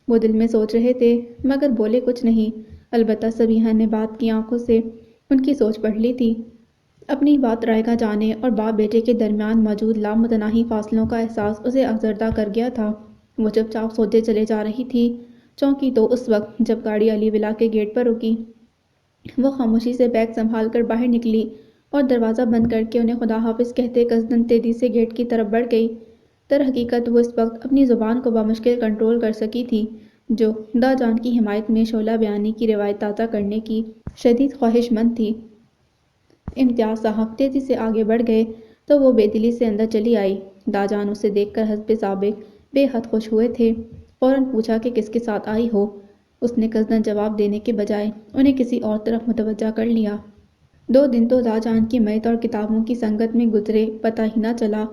وہ دل میں سوچ رہے تھے مگر بولے کچھ نہیں، البتہ سبیحہ نے بات کی آنکھوں سے ان کی سوچ پڑھ لی تھی۔ اپنی بات رائگاں جانے اور باپ بیٹے کے درمیان موجود لامتناہی فاصلوں کا احساس اسے آزردہ کر گیا تھا۔ وہ چپ چاپ سوچے چلے جا رہی تھی۔ چونکی تو اس وقت جب گاڑی علی ولا کے گیٹ پر رکی۔ وہ خاموشی سے بیگ سنبھال کر باہر نکلی اور دروازہ بند کر کے انہیں خدا حافظ کہتے قصداً تیزی سے گیٹ کی طرف بڑھ گئی۔ در حقیقت وہ اس وقت اپنی زبان کو بمشکل کنٹرول کر سکی تھی، جو دا جان کی حمایت میں شعلہ بیانی کی روایت تازہ کرنے کی شدید خواہش مند تھی۔ امتیاز صاحب تیزی سے آگے بڑھ گئے تو وہ بے دلی سے اندر چلی آئی۔ دا جان اسے دیکھ کر حسب سابق بے حد خوش ہوئے تھے۔ فوراً پوچھا کہ کس کے ساتھ آئی ہو؟ اس نے قصداً جواب دینے کے بجائے انہیں کسی اور طرف متوجہ کر لیا۔ 2 دن تو دا جان کی میت اور کتابوں کی سنگت میں گزرے پتہ ہی نہ چلا،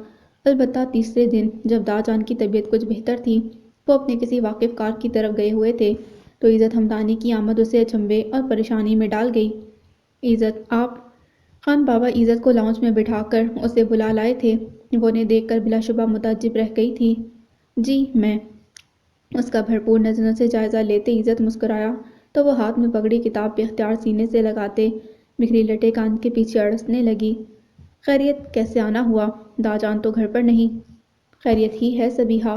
البتہ تیسرے دن جب دا جان کی طبیعت کچھ بہتر تھی، وہ اپنے کسی واقف کار کی طرف گئے ہوئے تھے، تو عزت ہمدانی کی آمد اسے اچنبھے اور پریشانی میں ڈال گئی۔ عزت آپ؟ خان بابا عزت کو لاؤنج میں بٹھا کر اسے بلا لائے تھے۔ وہ انہیں دیکھ کر بلا شبہ متعجب رہ گئی تھی۔ جی میں۔ اس کا بھرپور نظروں سے جائزہ لیتے عزت مسکرایا تو وہ ہاتھ میں پکڑی کتاب بے اختیار سینے سے لگاتے بکھری لٹے کان کے پیچھے اڑسنے لگی۔ خیریت کیسے آنا ہوا؟ دا جان تو گھر پر نہیں؟ خیریت ہی ہے سبیحہ،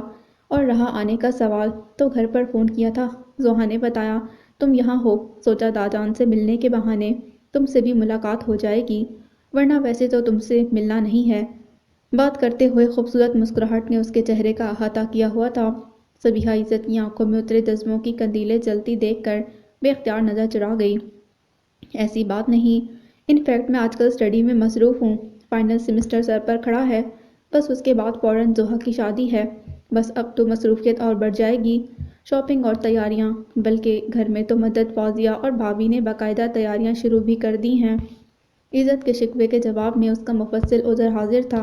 اور رہا آنے کا سوال تو گھر پر فون کیا تھا، زحا نے بتایا تم یہاں ہو، سوچا دا جان سے ملنے کے بہانے تم سے بھی ملاقات ہو جائے گی، ورنہ ویسے تو تم سے ملنا نہیں ہے۔ بات کرتے ہوئے خوبصورت مسکراہٹ نے اس کے چہرے کا احاطہ کیا ہوا تھا۔ سبیحہ عزت کی آنکھوں میں اترے جذبوں کی قندیلیں جلتی دیکھ کر بے اختیار نظر چرا گئی۔ ایسی بات نہیں، انفیکٹ میں آج کل اسٹڈی میں مصروف ہوں، فائنل سیمسٹر سر پر کھڑا ہے، بس اس کے بعد فوراً زحا کی شادی ہے، بس اب تو مصروفیت اور بڑھ جائے گی، شاپنگ اور تیاریاں، بلکہ گھر میں تو مدت فوزیہ اور بھابھی نے باقاعدہ تیاریاں شروع بھی کر دی ہیں۔ عزت کے شکوے کے جواب میں اس کا مفصل عذر حاضر تھا۔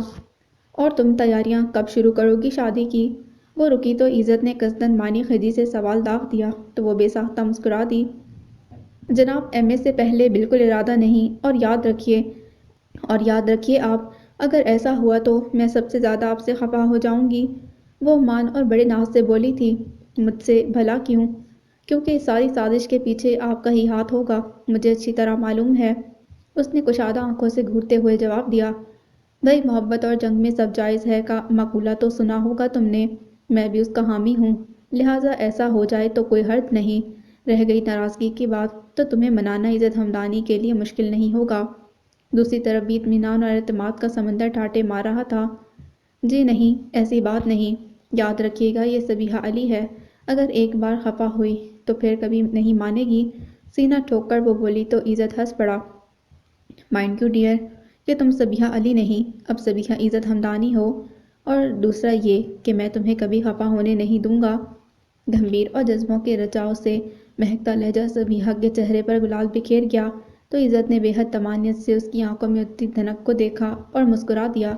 اور تم تیاریاں کب شروع کرو گی شادی کی؟ وہ رکی تو عزت نے قصداً معنی خیزی سے سوال داغ دیا تو وہ بے ساختہ مسکرا دی۔ جناب ایم اے سے پہلے بالکل ارادہ نہیں، اور یاد رکھیے آپ، اگر ایسا ہوا تو میں سب سے زیادہ آپ سے خفا ہو جاؤں گی۔ وہ مان اور بڑے ناز سے بولی تھی، مجھ سے بھلا کیوں؟ کیونکہ اس ساری سازش کے پیچھے آپ کا ہی ہاتھ ہوگا، مجھے اچھی طرح معلوم ہے۔ اس نے کشادہ آنکھوں سے گھورتے ہوئے جواب دیا۔ بھئی محبت اور جنگ میں سب جائز ہے کا مقولہ تو سنا ہوگا تم نے، میں بھی اس کا حامی ہوں، لہٰذا ایسا ہو جائے تو کوئی حرج نہیں۔ رہ گئی ناراضگی کی بات تو تمہیں منانا عزت ہمدانی کے لیے مشکل نہیں ہوگا۔ دوسری طرف بھی اطمینان اور اعتماد کا سمندر ٹھاٹے مار رہا تھا۔ جی نہیں، ایسی بات نہیں، یاد رکھیے گا یہ صبیحہ علی ہے، اگر ایک بار خفا ہوئی تو پھر کبھی نہیں مانے گی۔ سینہ ٹھوک کر وہ بولی تو عزت ہنس پڑا۔ مائنڈ یو ڈیئر کہ تم صبیحہ علی نہیں، اب صبیحہ عزت ہمدانی ہو، اور دوسرا یہ کہ میں تمہیں کبھی خفا ہونے نہیں دوں گا۔ گھمبیر اور جذبوں کے رچاؤ سے مہکتا لہجہ صبیحہ کے چہرے پر گلال بکھیر گیا تو عزت نے بے حد طمانینت سے اس کی آنکھوں میں اٹھتی دھنک کو دیکھا اور مسکرا دیا۔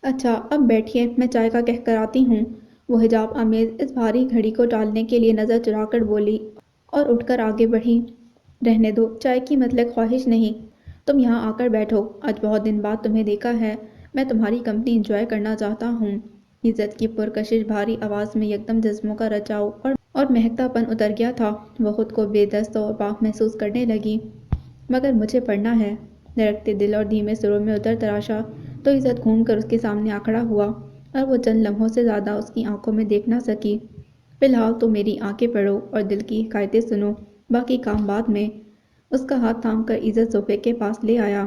اچھا اب بیٹھیے، میں چائے کا کہہ کر آتی ہوں۔ وہ حجاب آمیز اس بھاری گھڑی کو ٹالنے کے لیے نظر چرا کر بولی اور اٹھ کر آگے بڑھی۔ رہنے دو، چائے کی مطلق خواہش نہیں، تم یہاں آ کر بیٹھو، آج بہت دن بعد تمہیں دیکھا ہے، میں تمہاری کمپنی انجوائے کرنا چاہتا ہوں۔ عزت کی پرکشش بھاری آواز میں یکدم جذبوں کا رچاؤ اور مہکتا پن اتر گیا تھا۔ وہ خود کو بے دست اور پاک محسوس کرنے لگی۔ مگر مجھے پڑھنا ہے، دھڑکتے دل اور دھیمے سروں میں اتر تراشا تو عزت گھوم کر اس کے سامنے آ کھڑا ہوا اور وہ چند لمحوں سے زیادہ اس کی آنکھوں میں دیکھ نہ سکی۔ فی الحال تو میری آنکھیں پڑھو اور دل کی حکایتیں سنو، باقی کام بعد میں۔ اس کا ہاتھ تھام کر عزت صوفے کے پاس لے آیا۔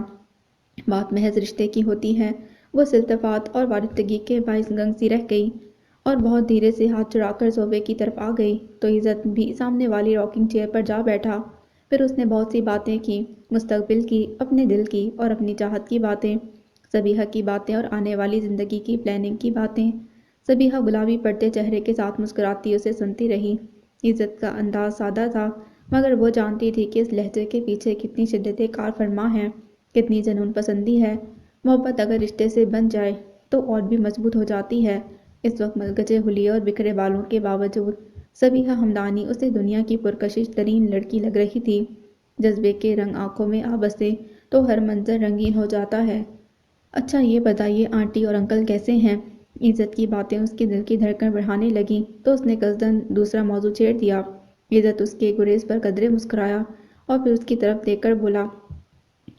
بات محض رشتے کی ہوتی ہے، وہ التفات اور وارفتگی کے باعث گنگ سی رہ گئی اور بہت دھیرے سے ہاتھ چڑھا کر صوفے کی طرف آ گئی تو عزت بھی سامنے والی راکنگ چیئر پر جا بیٹھا۔ پھر اس نے بہت سی باتیں کی، مستقبل کی، اپنے دل کی اور اپنی چاہت کی باتیں، صبیحہ کی باتیں اور آنے والی زندگی کی پلاننگ کی باتیں۔ صبیحہ گلابی پڑتے چہرے کے ساتھ مسکراتی اسے سنتی رہی۔ عزت کا انداز سادہ تھا، مگر وہ جانتی تھی کہ اس لہجے کے پیچھے کتنی شدت کار فرما ہے، کتنی جنون پسندی ہے۔ محبت اگر رشتے سے بن جائے تو اور بھی مضبوط ہو جاتی ہے۔ اس وقت ملگجے حلیے اور بکھرے بالوں کے باوجود صبیحہ ہمدانی اسے دنیا کی پرکشش ترین لڑکی لگ رہی تھی۔ جذبے کے رنگ آنکھوں میں آ بسے تو ہر منظر رنگین ہو جاتا ہے۔ اچھا یہ بتائیے آنٹی اور انکل کیسے ہیں؟ عزت کی باتیں اس کے دل کی دھڑکن بڑھانے لگیں تو اس نے قصداً دوسرا موضوع چھیڑ دیا۔ عزت اس کے گریز پر قدرے مسکرایا اور پھر اس کی طرف دیکھ کر بولا،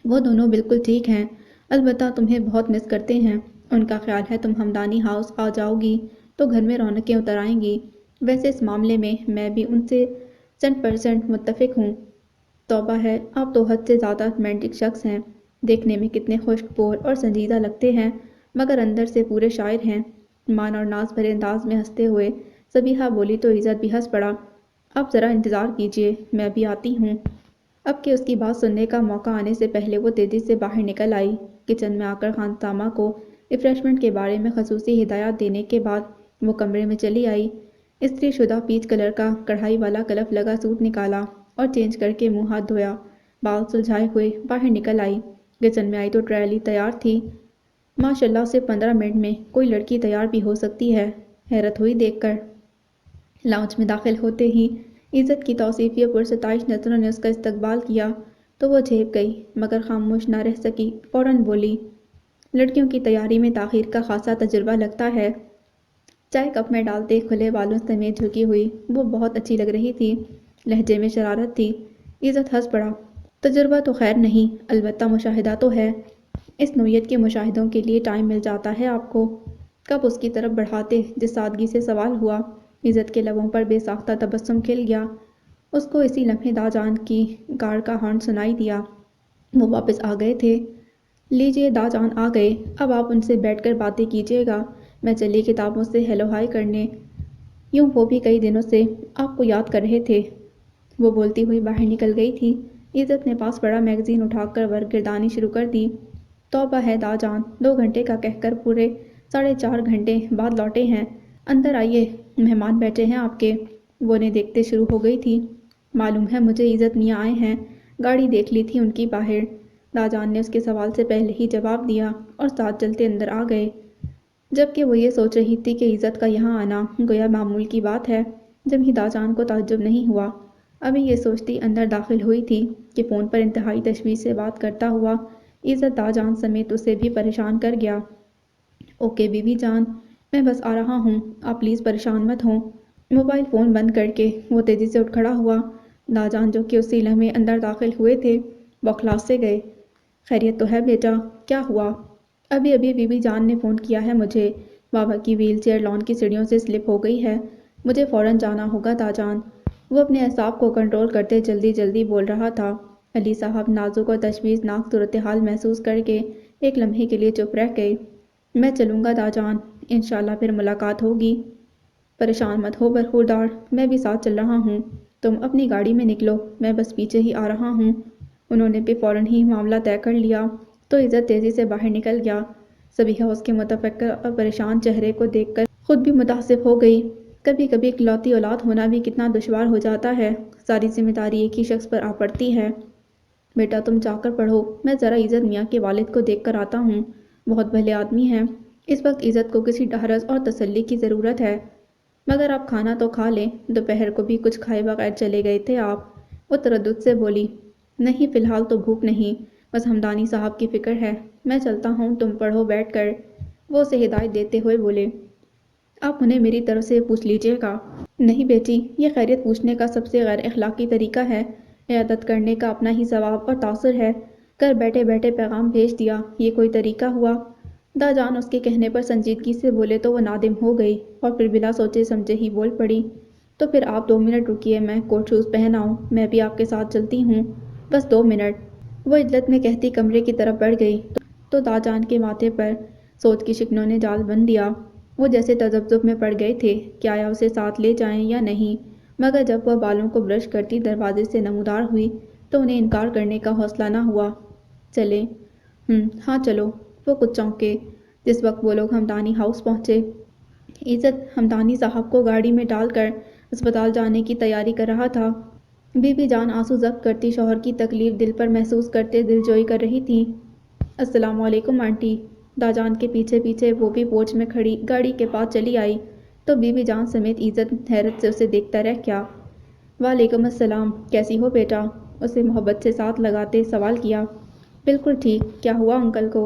وہ دونوں بالکل ٹھیک ہیں، البتہ تمہیں بہت مس کرتے ہیں۔ ان کا خیال ہے تم ہمدانی ہاؤس آ جاؤ گی تو گھر میں رونقیں اتر آئیں گی۔ ویسے اس معاملے میں بھی ان سے 100% متفق ہوں۔ توبہ ہے، آپ تو حد سے زیادہ رومانٹک شخص ہیں، دیکھنے میں کتنے خشک پور اور سنجیدہ لگتے ہیں مگر اندر سے پورے شاعر ہیں۔ مان اور ناز بھرے انداز میں ہنستے ہوئے صبیحہ بولی تو عزت بھی ہنس پڑا۔ آپ ذرا انتظار کیجیے، میں بھی آتی ہوں۔ اب کہ اس کی بات سننے کا موقع آنے سے پہلے وہ تیزی سے باہر نکل آئی۔ کچن میں آ کر خانسامہ کو ریفریشمنٹ کے بارے میں خصوصی ہدایات دینے کے بعد وہ کمرے میں چلی آئی۔ استری شدہ پیچ کلر کا کڑھائی والا کلف لگا سوٹ نکالا اور چینج کر کے منہ ہاتھ دھویا، بال سلجھائے ہوئے باہر نکل آئی۔ کچن میں آئی تو ٹرالی تیار تھی۔ ماشاءاللہ صرف 15 منٹ میں کوئی لڑکی تیار بھی ہو سکتی ہے، حیرت ہوئی دیکھ کر۔ لاؤنج میں داخل ہوتے ہی عزت کی توصیفی اور پرستائش نظروں نے اس کا استقبال کیا تو وہ جھیپ گئی مگر خاموش نہ رہ سکی، فوراً بولی، لڑکیوں کی تیاری میں تاخیر کا خاصا تجربہ لگتا ہے۔ چائے کپ میں ڈالتے کھلے بالوں سمیت جھکی ہوئی وہ بہت اچھی لگ رہی تھی، لہجے میں شرارت تھی۔ عزت ہنس پڑا، تجربہ تو خیر نہیں، البتہ مشاہدہ تو ہے۔ اس نوعیت کے مشاہدوں کے لیے ٹائم مل جاتا ہے آپ کو؟ کپ اس کی طرف بڑھاتے جس سادگی سے سوال ہوا، عزت کے لبوں پر بے ساختہ تبسم کھل گیا۔ اس کو اسی لمحے داجان کی کار کا ہارن سنائی دیا۔ وہ واپس آ گئے تھے۔ لیجیے داجان آ گئے، اب آپ ان سے بیٹھ کر باتیں کیجیے گا، میں چلی کتابوں سے ہیلو ہائی کرنے۔ یوں وہ بھی کئی دنوں سے آپ کو یاد کر رہے تھے۔ وہ بولتی ہوئی باہر نکل گئی تھی۔ عزت نے پاس پڑا میگزین اٹھا کر ورق گردانی شروع کر دی۔ توبہ ہے داجان، 2 گھنٹے کا کہہ کر پورے 4.5 گھنٹے بعد لوٹے ہیں، اندر آئیے، مہمان بیٹھے ہیں آپ کے۔ وہ انہیں دیکھتے شروع ہو گئی تھی۔ معلوم ہے مجھے، عزت میاں آئے ہیں، گاڑی دیکھ لی تھی ان کی باہر۔ داجان نے اس کے سوال سے پہلے ہی جواب دیا اور ساتھ چلتے اندر آ گئے، جبکہ وہ یہ سوچ رہی تھی کہ عزت کا یہاں آنا گویا معمول کی بات ہے، جبکہ داجان کو تعجب نہیں ہوا۔ ابھی یہ سوچتی اندر داخل ہوئی تھی کہ فون پر انتہائی تشویش سے بات کرتا ہوا عزت داجان سمیت اسے بھی پریشان کر گیا۔ اوکے بی بی جان، میں بس آ رہا ہوں، آپ پلیز پریشان مت ہوں۔ موبائل فون بند کر کے وہ تیزی سے اٹھ کھڑا ہوا۔ داجان جو کہ اسی لمحے اندر داخل ہوئے تھے بوکھلا سے گئے۔ خیریت تو ہے بیٹا، کیا ہوا؟ ابھی بی بی جان نے فون کیا ہے مجھے، بابا کی ویل چیئر لان کی سیڑھیوں سے سلپ ہو گئی ہے، مجھے فوراً جانا ہوگا داجان۔ وہ اپنے اعصاب کو کنٹرول کرتے جلدی جلدی بول رہا تھا۔ علی صاحب نازک اور تشویشناک صورتحال محسوس کر کے ایک لمحے کے لیے چپ رہ گئے۔ میں چلوں گا داجان، انشاءاللہ پھر ملاقات ہوگی۔ پریشان مت ہو برخوردار، میں بھی ساتھ چل رہا ہوں، تم اپنی گاڑی میں نکلو، میں بس پیچھے ہی آ رہا ہوں۔ انہوں نے بھی فوراً ہی معاملہ طے کر لیا تو عزت تیزی سے باہر نکل گیا۔ صبیحہ اس کے متفکر اور پریشان چہرے کو دیکھ کر خود بھی متاثر ہو گئی۔ کبھی کبھی اکلوتی اولاد ہونا بھی کتنا دشوار ہو جاتا ہے، ساری ذمہ داری ایک ہی شخص پر آ پڑتی ہے۔ بیٹا تم جا کر پڑھو، میں ذرا عزت میاں کے والد کو دیکھ کر آتا ہوں، بہت بھلے آدمی ہیں۔ اس وقت عزت کو کسی ڈھارس اور تسلی کی ضرورت ہے۔ مگر آپ کھانا تو کھا لیں، دوپہر کو بھی کچھ کھائے بغیر چلے گئے تھے آپ؟ وہ تردد سے بولی۔ نہیں فی الحال تو بھوک نہیں، بس ہمدانی صاحب کی فکر ہے۔ میں چلتا ہوں، تم پڑھو بیٹھ کر، وہ اسے ہدایت دیتے ہوئے بولے۔ آپ انہیں میری طرف سے پوچھ لیجئے گا۔ نہیں بیٹی، یہ خیریت پوچھنے کا سب سے غیر اخلاقی طریقہ ہے، عیادت کرنے کا اپنا ہی ثواب اور تاثر ہے، کر بیٹھے بیٹھے پیغام بھیج دیا، یہ کوئی طریقہ ہوا؟ داجان اس کے کہنے پر سنجیدگی سے بولے تو وہ نادم ہو گئی اور پھر بلا سوچے سمجھے ہی بول پڑی۔ تو پھر آپ 2 منٹ رکیے، میں کوٹ شوز پہن آؤں، میں بھی آپ کے ساتھ چلتی ہوں، بس 2 منٹ۔ وہ عجلت میں کہتی کمرے کی طرف بڑھ گئی تو داجان کے ماتھے پر سوچ کی شکنوں نے جال بن دیا۔ وہ جیسے تذبذب میں پڑ گئے تھے کہ آیا اسے ساتھ لے جائیں یا نہیں، مگر جب وہ بالوں کو برش کرتی دروازے سے نمودار ہوئی تو انہیں انکار کرنے کا حوصلہ نہ ہوا۔ چلیں؟ ہاں چلو۔ وہ کچھ چونکے جس وقت وہ لوگ ہمدانی ہاؤس پہنچے۔ عزت ہمدانی صاحب کو گاڑی میں ڈال کر اسپتال جانے کی تیاری کر رہا تھا۔ بی بی جان آنسو ضبط کرتی شوہر کی تکلیف دل پر محسوس کرتے دلجوئی کر رہی تھیں۔ السلام علیکم آنٹی۔ داجان کے پیچھے پیچھے وہ بھی پورچ میں کھڑی گاڑی کے پاس چلی آئی تو بی بی جان سمیت عزت حیرت سے اسے دیکھتا رہ گیا۔ وعلیکم السلام، کیسی ہو بیٹا؟ اسے محبت سے ساتھ لگاتے سوال کیا۔ بالکل ٹھیک، کیا ہوا انکل کو؟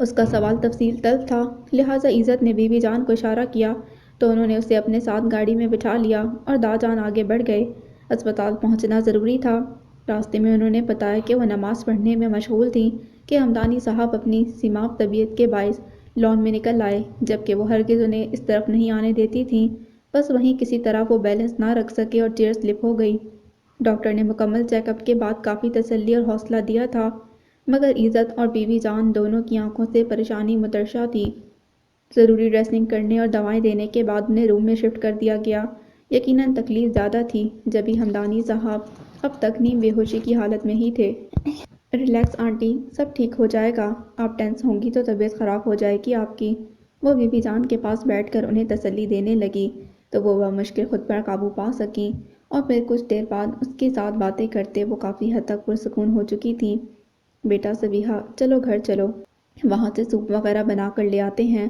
اس کا سوال تفصیل طلب تھا، لہٰذا عزت نے بی بی جان کو اشارہ کیا تو انہوں نے اسے اپنے ساتھ گاڑی میں بٹھا لیا اور داجان آگے بڑھ گئے۔ اسپتال پہنچنا ضروری تھا۔ راستے میں انہوں نے بتایا کہ وہ نماز پڑھنے میں مشغول تھیں کہ ہمدانی صاحب اپنی سیماب طبیعت کے باعث لان میں نکل آئے، جبکہ وہ ہرگز انہیں اس طرف نہیں آنے دیتی تھیں، بس وہیں کسی طرح وہ بیلنس نہ رکھ سکے اور چیئر سلپ ہو گئی۔ ڈاکٹر نے مکمل چیک اپ کے بعد کافی تسلی اور حوصلہ دیا تھا، مگر عزت اور بی بی جان دونوں کی آنکھوں سے پریشانی مترشح تھی۔ ضروری ڈریسنگ کرنے اور دوائیں دینے کے بعد انہیں روم میں شفٹ کر دیا گیا۔ یقیناً تکلیف زیادہ تھی، جبھی ہمدانی صاحب اب تک نیم بے ہوشی کی حالت میں ہی تھے۔ ریلیکس آنٹی، سب ٹھیک ہو جائے گا، آپ ٹینس ہوں گی تو طبیعت خراب ہو جائے گی آپ کی۔ وہ بی بی جان کے پاس بیٹھ کر انہیں تسلی دینے لگی تو وہ بمشکل خود پر قابو پا سکیں، اور پھر کچھ دیر بعد اس کے ساتھ باتیں کرتے وہ کافی حد تک پرسکون ہو چکی تھیں۔ بیٹا صبیحہ، چلو گھر چلو، وہاں سے سوپ وغیرہ بنا کر لے آتے ہیں۔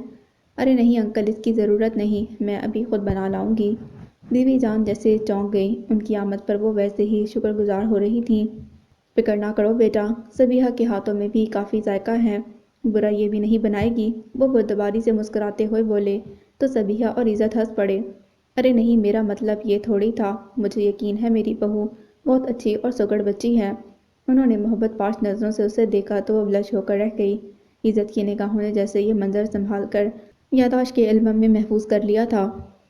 ارے نہیں انکل، اس کی ضرورت نہیں، میں ابھی خود بنا لاؤں گی۔ بی بی جان جیسے چونک گئیں، ان کی آمد پر وہ ویسے ہی شکر گزار ہو رہی تھیں۔ فکر نہ کرو بیٹا، صبیحہ کے ہاتھوں میں بھی کافی ذائقہ ہے، برا یہ بھی نہیں بنائے گی، وہ بردباری سے مسکراتے ہوئے بولے تو صبیحہ اور عزت ہنس پڑے۔ ارے نہیں، میرا مطلب یہ تھوڑی تھا، مجھے یقین ہے میری بہو بہت اچھی اور سگڑ بچی ہے۔ انہوں نے محبت پاش نظروں سے اسے دیکھا تو وہ بلش ہو کر رہ گئی۔ عزت کی نگاہوں نے جیسے یہ منظر سنبھال کر یادداشت کے البم میں محفوظ کر لیا تھا۔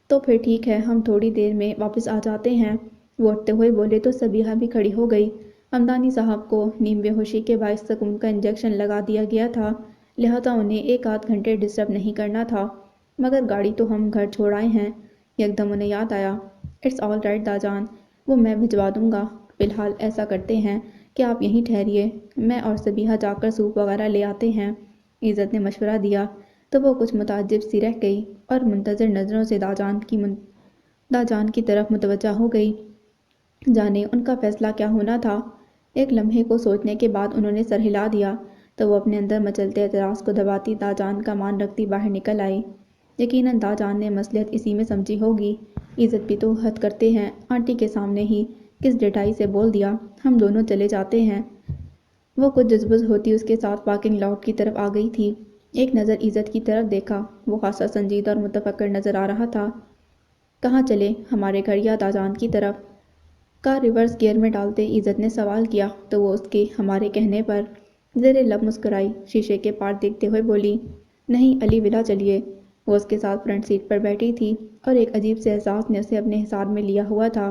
تو پھر ٹھیک ہے، ہم تھوڑی دیر میں واپس آ جاتے ہیں، وہ اٹھتے ہوئے بولے تو صبیحہ بھی کھڑی ہو گئی۔ ہمدانی صاحب کو نیم بے ہوشی کے باعث سکون کا انجیکشن لگا دیا گیا تھا، لہٰذا انہیں 1 آدھ گھنٹے ڈسٹرب نہیں کرنا تھا، مگر گاڑی تو ہم گھر چھوڑ آئے ہیں۔ یکدم انہیں یاد آیا، اٹس آل رائٹ داجان، وہ میں بھجوا دوں گا، فی الحال ایسا کرتے ہیں کہ آپ یہیں ٹھہریے، میں اور صبیحہ جا کر سوپ وغیرہ لے آتے ہیں۔ عزت نے مشورہ دیا تو وہ کچھ متعجب سی رہ گئی اور منتظر نظروں سے داجان کی طرف متوجہ ہو گئی۔ جانے ان کا فیصلہ کیا ہونا تھا؟ ایک لمحے کو سوچنے کے بعد انہوں نے سر ہلا دیا تو وہ اپنے اندر مچلتے اعتراض کو دباتی داجان کا مان رکھتی باہر نکل آئی۔ یقیناً داجان نے مصلحت اسی میں سمجھی ہوگی، عزت بھی تو حد کرتے ہیں، آنٹی کے سامنے ہی کس ڈٹائی سے بول دیا، ہم دونوں چلے جاتے ہیں۔ وہ کچھ جزبز ہوتی اس کے ساتھ پارکنگ لاٹ کی طرف آ گئی تھی۔ ایک نظر عزت کی طرف دیکھا، وہ خاصا سنجیدہ اور متفکر نظر آ رہا تھا۔ کہاں چلیں، ہمارے گھر یا داجان کی طرف؟ کار ریورس گیئر میں ڈالتے عزت نے سوال کیا تو وہ اس کے ہمارے کہنے پر زیر لب مسکرائی، شیشے کے پار دیکھتے ہوئے بولی، نہیں علی ولا چلیے۔ وہ اس کے ساتھ فرنٹ سیٹ پر بیٹھی تھی اور ایک عجیب سے احساس نے اسے اپنے حصار میں لیا ہوا تھا۔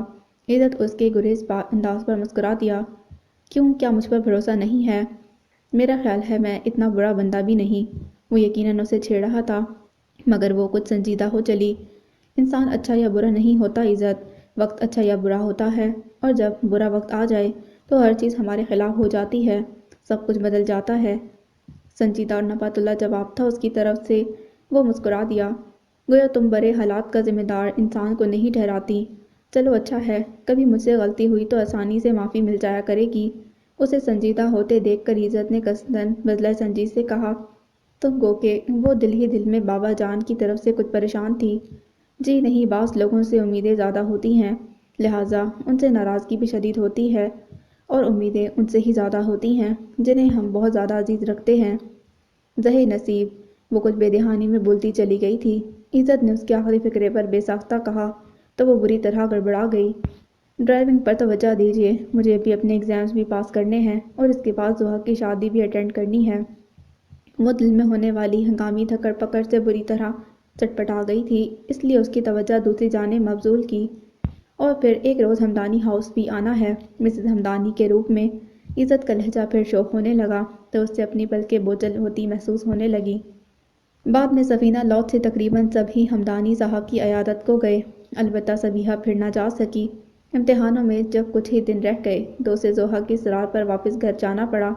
عزت اس کے گریز انداز پر مسکرا دیا، کیوں، کیا مجھ پر بھروسہ نہیں ہے؟ میرا خیال ہے میں اتنا برا بندہ بھی نہیں۔ وہ یقیناً اسے چھیڑ رہا تھا، مگر وہ کچھ سنجیدہ ہو چلی۔ انسان اچھا یا برا نہیں ہوتا عزت، وقت اچھا یا برا ہوتا ہے، اور جب برا وقت آ جائے تو ہر چیز ہمارے خلاف ہو جاتی ہے، سب کچھ بدل جاتا ہے۔ سنجیدہ اور نپات اللہ جواب تھا اس کی طرف سے۔ وہ مسکرا دیا، گویا تم برے حالات کا ذمہ دار انسان کو نہیں ٹھہراتی۔ چلو اچھا ہے، کبھی مجھ سے غلطی ہوئی تو آسانی سے معافی مل جایا کرے گی۔ اسے سنجیدہ ہوتے دیکھ کر عزت نے قصداً بدلہ سنجی سے کہا، تم گو کہ وہ دل ہی دل میں بابا جان کی طرف سے کچھ پریشان تھی۔ جی نہیں، بعض لوگوں سے امیدیں زیادہ ہوتی ہیں، لہٰذا ان سے ناراضگی بھی شدید ہوتی ہے، اور امیدیں ان سے ہی زیادہ ہوتی ہیں جنہیں ہم بہت زیادہ عزیز رکھتے ہیں۔ زہے نصیب، وہ کچھ بے دہانی میں بولتی چلی گئی تھی۔ عزت نے اس کے آخری فقرے پر بے ساختہ کہا تو وہ بری طرح گڑبڑا گئی۔ ڈرائیونگ پر توجہ دیجیے، مجھے بھی اپنے ایگزامز بھی پاس کرنے ہیں اور اس کے بعد زحا کی شادی بھی اٹینڈ کرنی ہے۔ وہ دل میں ہونے والی ہنگامی دھکڑ پکڑ سے بری طرح چٹپٹا گئی تھی، اس لیے اس کی توجہ دوسری جانب مبذول کی۔ اور پھر ایک روز ہمدانی ہاؤس بھی آنا ہے، مسز ہمدانی کے روپ میں۔ عزت کا لہجہ پھر شوخ ہونے لگا تو اس سے اپنی پلکیں بوجھل ہوتی محسوس ہونے لگیں۔ بعد میں سفینہ لوٹ سے تقریباً سب ہی ہمدانی صاحب کی عیادت کو گئے، البتہ سبیہہ پھر نہ جا سکی۔ امتحانوں میں جب کچھ ہی دن رہ گئے تو اسے زحا کی اصرار پر واپس گھر جانا پڑا،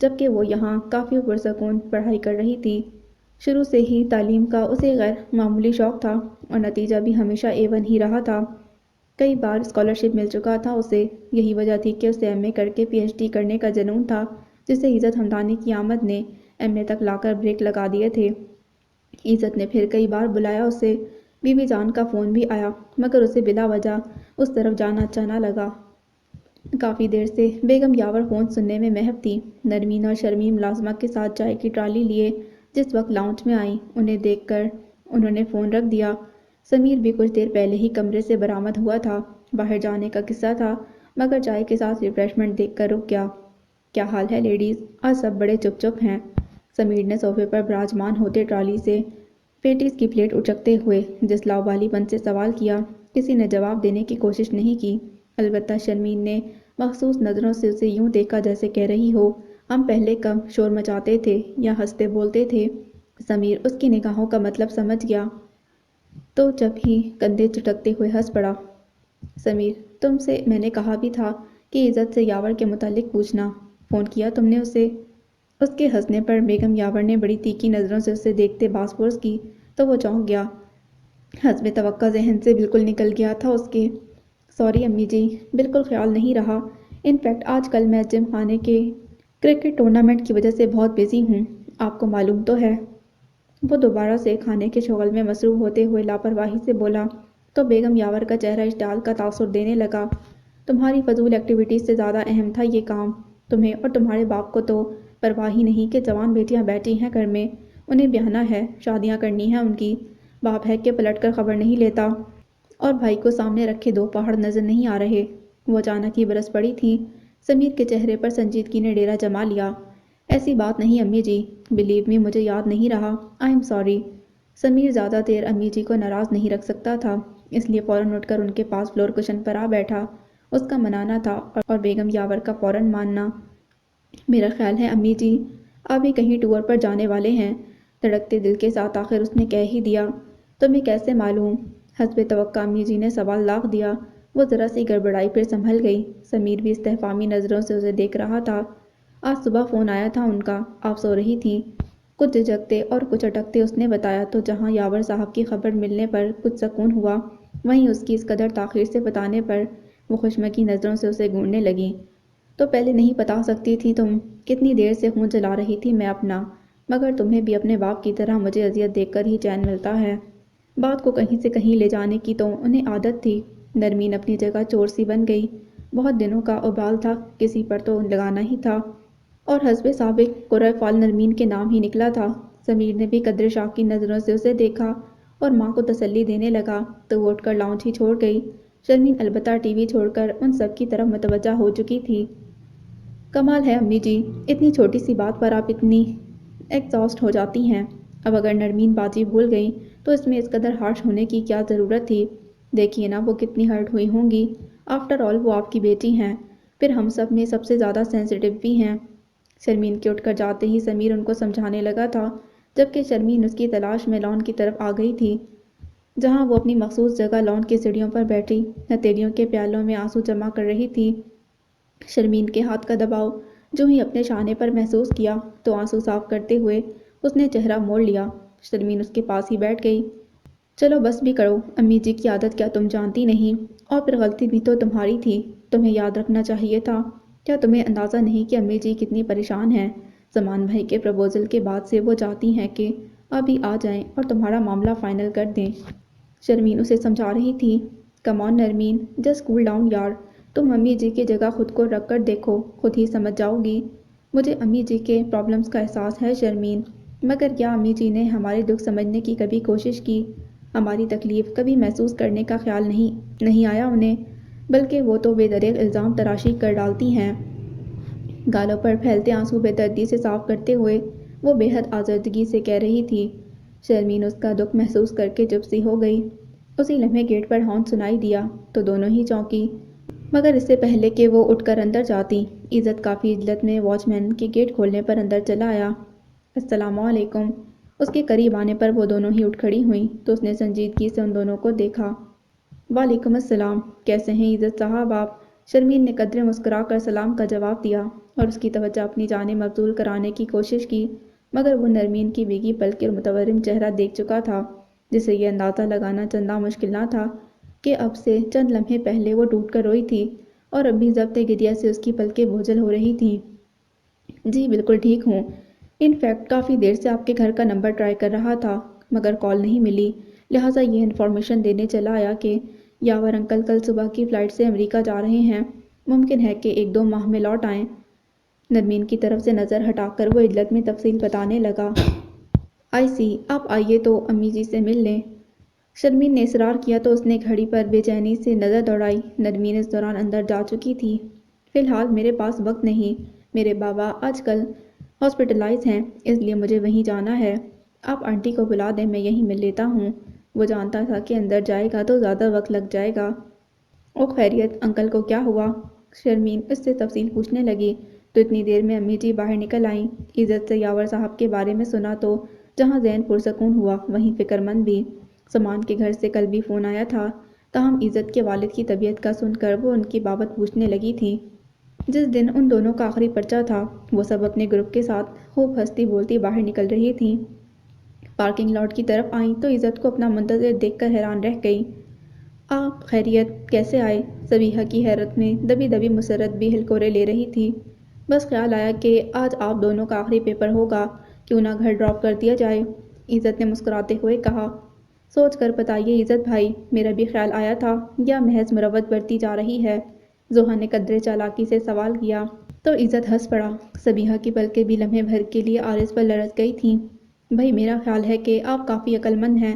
جبکہ وہ یہاں کافی پرسکون پڑھائی کر رہی تھی۔ شروع سے ہی تعلیم کا اسے غیر معمولی شوق تھا اور نتیجہ بھی ہمیشہ A1 ہی رہا تھا۔ کئی بار اسکالرشپ مل چکا تھا اسے، یہی وجہ تھی کہ اسے ایم اے کر کے PhD کرنے کا جنون تھا، جسے عزت ہمدانی کی آمد نے ایم اے تک لا کر بریک لگا دیے تھے۔ عزت نے پھر کئی بار بلایا اسے، بی بی جان کا فون بھی آیا، مگر اسے بلا وجہ اس طرف جانا اچھا نہ لگا۔ کافی دیر سے بیگم یاور فون سننے میں محو تھی۔ نرمین اور شرمین ملازمہ کے ساتھ چائے کی ٹرالی لیے جس وقت لاؤنج میں آئیں، انہیں دیکھ کر انہوں نے فون رکھ دیا۔ سمیر بھی کچھ دیر پہلے ہی کمرے سے برآمد ہوا تھا، باہر جانے کا قصہ تھا، مگر چائے کے ساتھ ریفریشمنٹ دیکھ کر رک گیا۔ کیا حال ہے لیڈیز؟ آج سب بڑے چپ چپ ہیں، سمیر نے صوفے پر براجمان ہوتے ٹرالی سے پیٹیز کی پلیٹ اچکتے ہوئے جس لاوالی پن سے سوال کیا۔ کسی نے جواب دینے کی کوشش نہیں کی، البتہ شرمین نے مخصوص نظروں سے اسے یوں دیکھا جیسے کہہ رہی ہو، ہم پہلے کم شور مچاتے تھے یا ہنستے بولتے تھے۔ سمیر اس کی نگاہوں کا مطلب سمجھ گیا تو جب ہی کندھے چٹکتے ہوئے ہنس پڑا۔ سمیر، تم سے میں نے کہا بھی تھا کہ عزت سے یاور کے متعلق پوچھنا، فون کیا تم نے اسے؟ اس کے ہنسنے پر بیگم یاور نے بڑی تیکھی نظروں سے اسے دیکھتے باز پرس کی تو وہ چونک گیا۔ حسب توقع ذہن سے بالکل نکل گیا تھا اس کے۔ سوری امی جی، بالکل خیال نہیں رہا، ان فیکٹ آج کل میں جم خانے کے کرکٹ ٹورنامنٹ کی وجہ سے بہت بزی ہوں، آپ کو معلوم تو ہے۔ وہ دوبارہ سے کھانے کے شغل میں مصروف ہوتے ہوئے لاپرواہی سے بولا تو بیگم یاور کا چہرہ اشتعال کا تاثر دینے لگا۔ تمہاری فضول ایکٹیویٹیز سے زیادہ اہم تھا یہ کام، تمہیں اور تمہارے باپ کو تو پرواہ ہی نہیں کہ جوان بیٹیاں بیٹھی ہیں گھر میں، انہیں بیاہنا ہے، شادیاں کرنی ہیں ان کی، باپ ہے کہ پلٹ کر خبر نہیں لیتا، اور بھائی کو سامنے رکھے دو پہاڑ نظر نہیں آ رہے۔ وہ اچانک ہی برس پڑی تھی۔ سمیر کے چہرے پر سنجیدگی نے ڈیرا جما لیا۔ ایسی بات نہیں امی جی، بلیو می مجھے یاد نہیں رہا، آئی ایم سوری۔ سمیر زیادہ دیر امی جی کو ناراض نہیں رکھ سکتا تھا، اس لیے فوراً اٹھ کر ان کے پاس فلور کشن پر آ بیٹھا۔ اس کا منانا تھا اور بیگم یاور کا فوراً ماننا۔ میرا خیال ہے امی جی آپ بھی کہیں ٹور پر جانے والے ہیں، دھڑکتے دل کے ساتھ آخر اس نے کہہ ہی دیا۔ تمہیں کیسے معلوم؟ حسب توقع امی جی نے سوال داغ دیا۔ وہ ذرا سی گڑبڑائی پھر سنبھل گئی۔ سمیر بھی استفہامی نظروں سے اسے دیکھ رہا تھا۔ آج صبح فون آیا تھا ان کا، آپ سو رہی تھیں، کچھ جھجکتے اور کچھ اٹکتے اس نے بتایا تو جہاں یاور صاحب کی خبر ملنے پر کچھ سکون ہوا، وہیں اس کی اس قدر تاخیر سے بتانے پر وہ خوشمکی نظروں سے اسے گھورنے لگیں۔ تو پہلے نہیں بتا سکتی تھی تم؟ کتنی دیر سے خون جلا رہی تھی میں اپنا، مگر تمہیں بھی اپنے باپ کی طرح مجھے اذیت دیکھ کر ہی چین ملتا ہے۔ بات کو کہیں سے کہیں لے جانے کی تو انہیں عادت تھی۔ نرمین اپنی جگہ چور سی بن گئی، بہت دنوں کا ابال تھا، کسی پر تو لگانا ہی تھا، اور حسب سابق قرۂ فال نرمین کے نام ہی نکلا تھا۔ سمیر نے بھی قدر شاک کی نظروں سے اسے دیکھا اور ماں کو تسلی دینے لگا تو وہ اٹھ کر لاؤنج ہی چھوڑ گئی۔ شرمین البتہ ٹی وی چھوڑ کر ان سب کی طرف متوجہ ہو چکی تھی۔ کمال ہے امی جی، اتنی چھوٹی سی بات پر آپ اتنی ایگزاسٹ ہو جاتی ہیں۔ اب اگر نرمین بازی بھول گئیں تو اس میں اس قدر ہارش ہونے کی کیا ضرورت تھی؟ دیکھیے نا وہ کتنی ہرٹ ہوئی ہوں گی، آفٹر آل وہ آپ کی بیٹی ہیں۔ پھر ہم سب میں سب سے زیادہ سینسیٹیو بھی ہیں۔ شرمین کے اٹھ کر جاتے ہی سمیر ان کو سمجھانے لگا تھا، جبکہ شرمین اس کی تلاش میں لان کی طرف آ گئی تھی، جہاں وہ اپنی مخصوص جگہ لان کی سیڑھیوں پر بیٹھی ہتھیلیوں کے پیالوں میں آنسو جمع کر رہی تھی۔ شرمین کے ہاتھ کا دباؤ جو ہی اپنے شانے پر محسوس کیا تو آنسو صاف کرتے ہوئے اس نے چہرہ موڑ لیا۔ شرمین اس کے پاس ہی بیٹھ گئی۔ چلو بس بھی کرو، امی جی کی عادت کیا تم جانتی نہیں؟ اور پھر غلطی بھی تو تمہاری تھی، تمہیں یاد رکھنا چاہیے تھا۔ کیا تمہیں اندازہ نہیں کہ امی جی کتنی پریشان ہیں؟ زمان بھائی کے پرپوزل کے بعد سے وہ چاہتی ہیں کہ ابھی آ جائیں اور تمہارا معاملہ فائنل کر دیں۔ شرمین اسے سمجھا رہی تھی۔ کم آن نرمین، جسٹ کول ڈاؤن یار، تم امی جی کی جگہ خود کو رکھ کر دیکھو، خود ہی سمجھ جاؤ گی۔ مجھے امی جی کے پرابلمس کا احساس ہے شرمین، مگر کیا امی جی نے ہمارے دکھ سمجھنے کی کبھی کوشش کی؟ ہماری تکلیف کبھی محسوس کرنے کا خیال نہیں آیا انہیں، بلکہ وہ تو بے دریغ الزام تراشی کر ڈالتی ہیں۔ گالوں پر پھیلتے آنسو بے دردی سے صاف کرتے ہوئے وہ بے حد آزردگی سے کہہ رہی تھی۔ شرمین اس کا دکھ محسوس کر کے چپ سی ہو گئی۔ اسی لمحے گیٹ پر ہارن سنائی دیا تو دونوں ہی چونکی، مگر اس سے پہلے کہ وہ اٹھ کر اندر جاتی، عزت کافی عجلت میں واچ مین کے گیٹ کھولنے پر اندر چلا آیا۔ السلام علیکم۔ اس کے قریب آنے پر وہ دونوں ہی اٹھ کھڑی ہوئیں تو اس نے سنجیدگی سے ان دونوں کو دیکھا۔ وعلیکم السلام، کیسے ہیں عزت صاحب آپ؟ شرمین نے قدرے مسکرا کر سلام کا جواب دیا اور اس کی توجہ اپنی جانب مبذول کرانے کی کوشش کی، مگر وہ نرمین کی بھیگی پلکیں اور متورم چہرہ دیکھ چکا تھا، جس سے یہ اندازہ لگانا چندہ مشکل نہ تھا کہ اب سے چند لمحے پہلے وہ ٹوٹ کر روئی تھی اور اب بھی ضبط گریہ سے اس کی پلکیں بوجھل ہو رہی تھیں۔ جی بالکل ٹھیک ہوں، ان فیکٹ کافی دیر سے آپ کے گھر کا نمبر ٹرائی کر رہا تھا، مگر کال نہیں ملی، لہٰذا یہ انفارمیشن دینے چلا آیا کہ یاور انکل کل صبح کی فلائٹ سے امریکہ جا رہے ہیں، ممکن ہے کہ 1-2 ماہ میں لوٹ آئیں۔ نرمین کی طرف سے نظر ہٹا کر وہ عجلت میں تفصیل بتانے لگا۔ آئی سی، آپ آئیے تو امی جی سے مل لیں۔ شرمین نے اصرار کیا تو اس نے گھڑی پر بے چینی سے نظر دوڑائی۔ نرمین اس دوران اندر جا چکی تھی۔ فی الحال میرے پاس وقت نہیں، میرے بابا آج کل ہاسپٹلائز ہیں، اس لیے مجھے وہیں جانا ہے۔ آپ آنٹی کو بلا دیں، میں یہیں مل لیتا ہوں۔ وہ جانتا تھا کہ اندر جائے گا تو زیادہ وقت لگ جائے گا۔ او خیریت، انکل کو کیا ہوا؟ شرمین اس سے تفصیل پوچھنے لگی تو اتنی دیر میں امی جی باہر نکل آئیں۔ عزت سے یاور صاحب کے بارے میں سنا تو جہاں ذہن پرسکون ہوا وہیں فکر مند بھی۔ سامان کے گھر سے کل بھی فون آیا تھا، تاہم عزت کے والد کی طبیعت کا سن کر وہ ان کی بابت پوچھنے لگی تھی۔ جس دن ان دونوں کا آخری پرچہ تھا، وہ سب اپنے گروپ کے ساتھ خوب ہنستی بولتی باہر نکل رہی تھیں۔ پارکنگ لاٹ کی طرف آئیں تو عزت کو اپنا منتظر دیکھ کر حیران رہ گئی۔ آپ خیریت، کیسے آئے؟ صبیحہ کی حیرت میں دبی دبی مسرت بھی ہلکورے لے رہی تھی۔ بس خیال آیا کہ آج آپ دونوں کا آخری پیپر ہوگا، کیوں نہ گھر ڈراپ کر دیا جائے؟ عزت نے مسکراتے ہوئے کہا۔ سوچ کر بتائیے عزت بھائی، میرا بھی خیال آیا تھا یا محض مروت برتی جا رہی ہے؟ زحا نے قدرے چالاکی سے سوال کیا تو عزت ہنس پڑا۔ صبیحہ کی پلکیں بھی لمحے بھر کے لیے عارض پر لرز گئی تھیں۔ بھائی میرا خیال ہے کہ آپ کافی عقل مند ہیں۔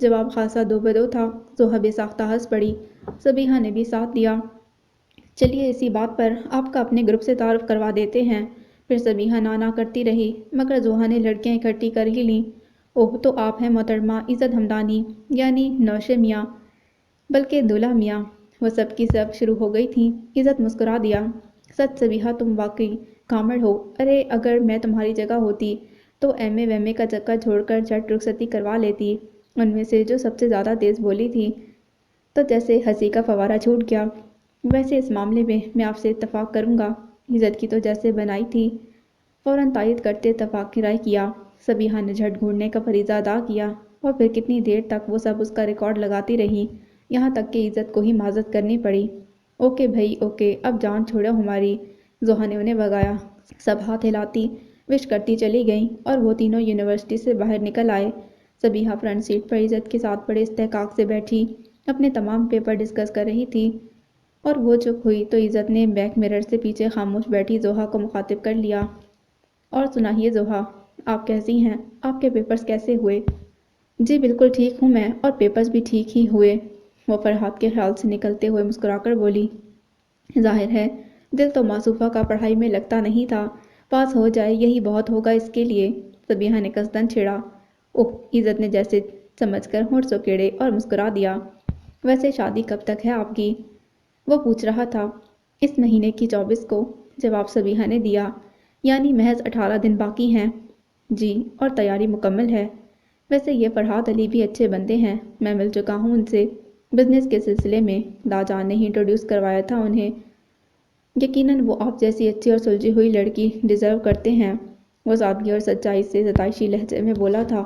جواب خاصا دو بدو تھا۔ زحا بے ساختہ ہنس پڑی۔ صبیحہ نے بھی ساتھ دیا۔ چلیے اسی بات پر آپ کا اپنے گروپ سے تعارف کروا دیتے ہیں۔ پھر صبیحہ نا کرتی رہی، مگر زحا نے لڑکیاں اکٹھی کر ہی لیں۔ اوہ تو آپ ہیں محترمہ عزت حمدانی، یعنی نوشے میاں، بلکہ دلہا میاں۔ وہ سب کی سب شروع ہو گئی تھیں۔ عزت مسکرا دیا۔ سچ صبیحہ تم واقعی کامڑ ہو، ارے اگر میں تمہاری جگہ ہوتی تو ایم اے ویم اے کا چکر چھوڑ کر جھٹ رخصتی کروا لیتی۔ ان میں سے جو سب سے زیادہ تیز بولی تھی تو جیسے ہنسی کا فوارہ چھوٹ گیا۔ ویسے اس معاملے میں آپ سے اتفاق کروں گا، عزت کی تو جیسے بنائی تھی، فوراً تائید کرتے اتفاق کی رائے کیا۔ صبیحہ نے جھٹ گھورنے کا فریضہ ادا کیا اور پھر کتنی دیر تک وہ سب اس کا ریکارڈ لگاتی رہی، یہاں تک کہ عزت کو ہی معذرت کرنی پڑی۔ اوکے بھائی اوکے، اب جان چھوڑو ہماری، زحا نے انہیں بھگایا۔ سب ہاتھ ہلاتی وش کرتی چلی گئیں اور وہ تینوں یونیورسٹی سے باہر نکل آئے۔ صبیحہ فرنٹ سیٹ پر عزت کے ساتھ بڑے استحقاق سے بیٹھی اپنے تمام پیپر ڈسکس کر رہی تھی، اور وہ چپ ہوئی تو عزت نے بیک مرر سے پیچھے خاموش بیٹھی زحا کو مخاطب کر لیا۔ اور سنائیے زحا، آپ کیسی ہیں؟ آپ کے پیپرز کیسے ہوئے؟ جی بالکل ٹھیک ہوں میں، اور پیپرز بھی ٹھیک ہی ہوئے، وہ فرحات کے خیال سے نکلتے ہوئے مسکرا کر بولی۔ ظاہر ہے دل تو معصوفہ کا پڑھائی میں لگتا نہیں تھا، پاس ہو جائے یہی بہت ہوگا اس کے لیے، صبیحہ نے قصداً چھیڑا۔ اوہ، عزت نے جیسے سمجھ کر ہونٹ سکیڑے اور مسکرا دیا۔ ویسے شادی کب تک ہے آپ کی؟ وہ پوچھ رہا تھا۔ اس مہینے کی 24 کو، جواب صبیحہ نے دیا۔ یعنی محض 18 دن باقی ہیں؟ جی، اور تیاری مکمل ہے۔ ویسے یہ فرحات علی بھی اچھے بندے ہیں، میں مل چکا ہوں ان سے بزنس کے سلسلے میں، داجان نے ہی انٹروڈیوس کروایا تھا انہیں۔ یقیناً وہ آپ جیسی اچھی اور سلجھی ہوئی لڑکی ڈیزرو کرتے ہیں، وہ سادگی اور سچائی سے ستائشی لہجے میں بولا تھا۔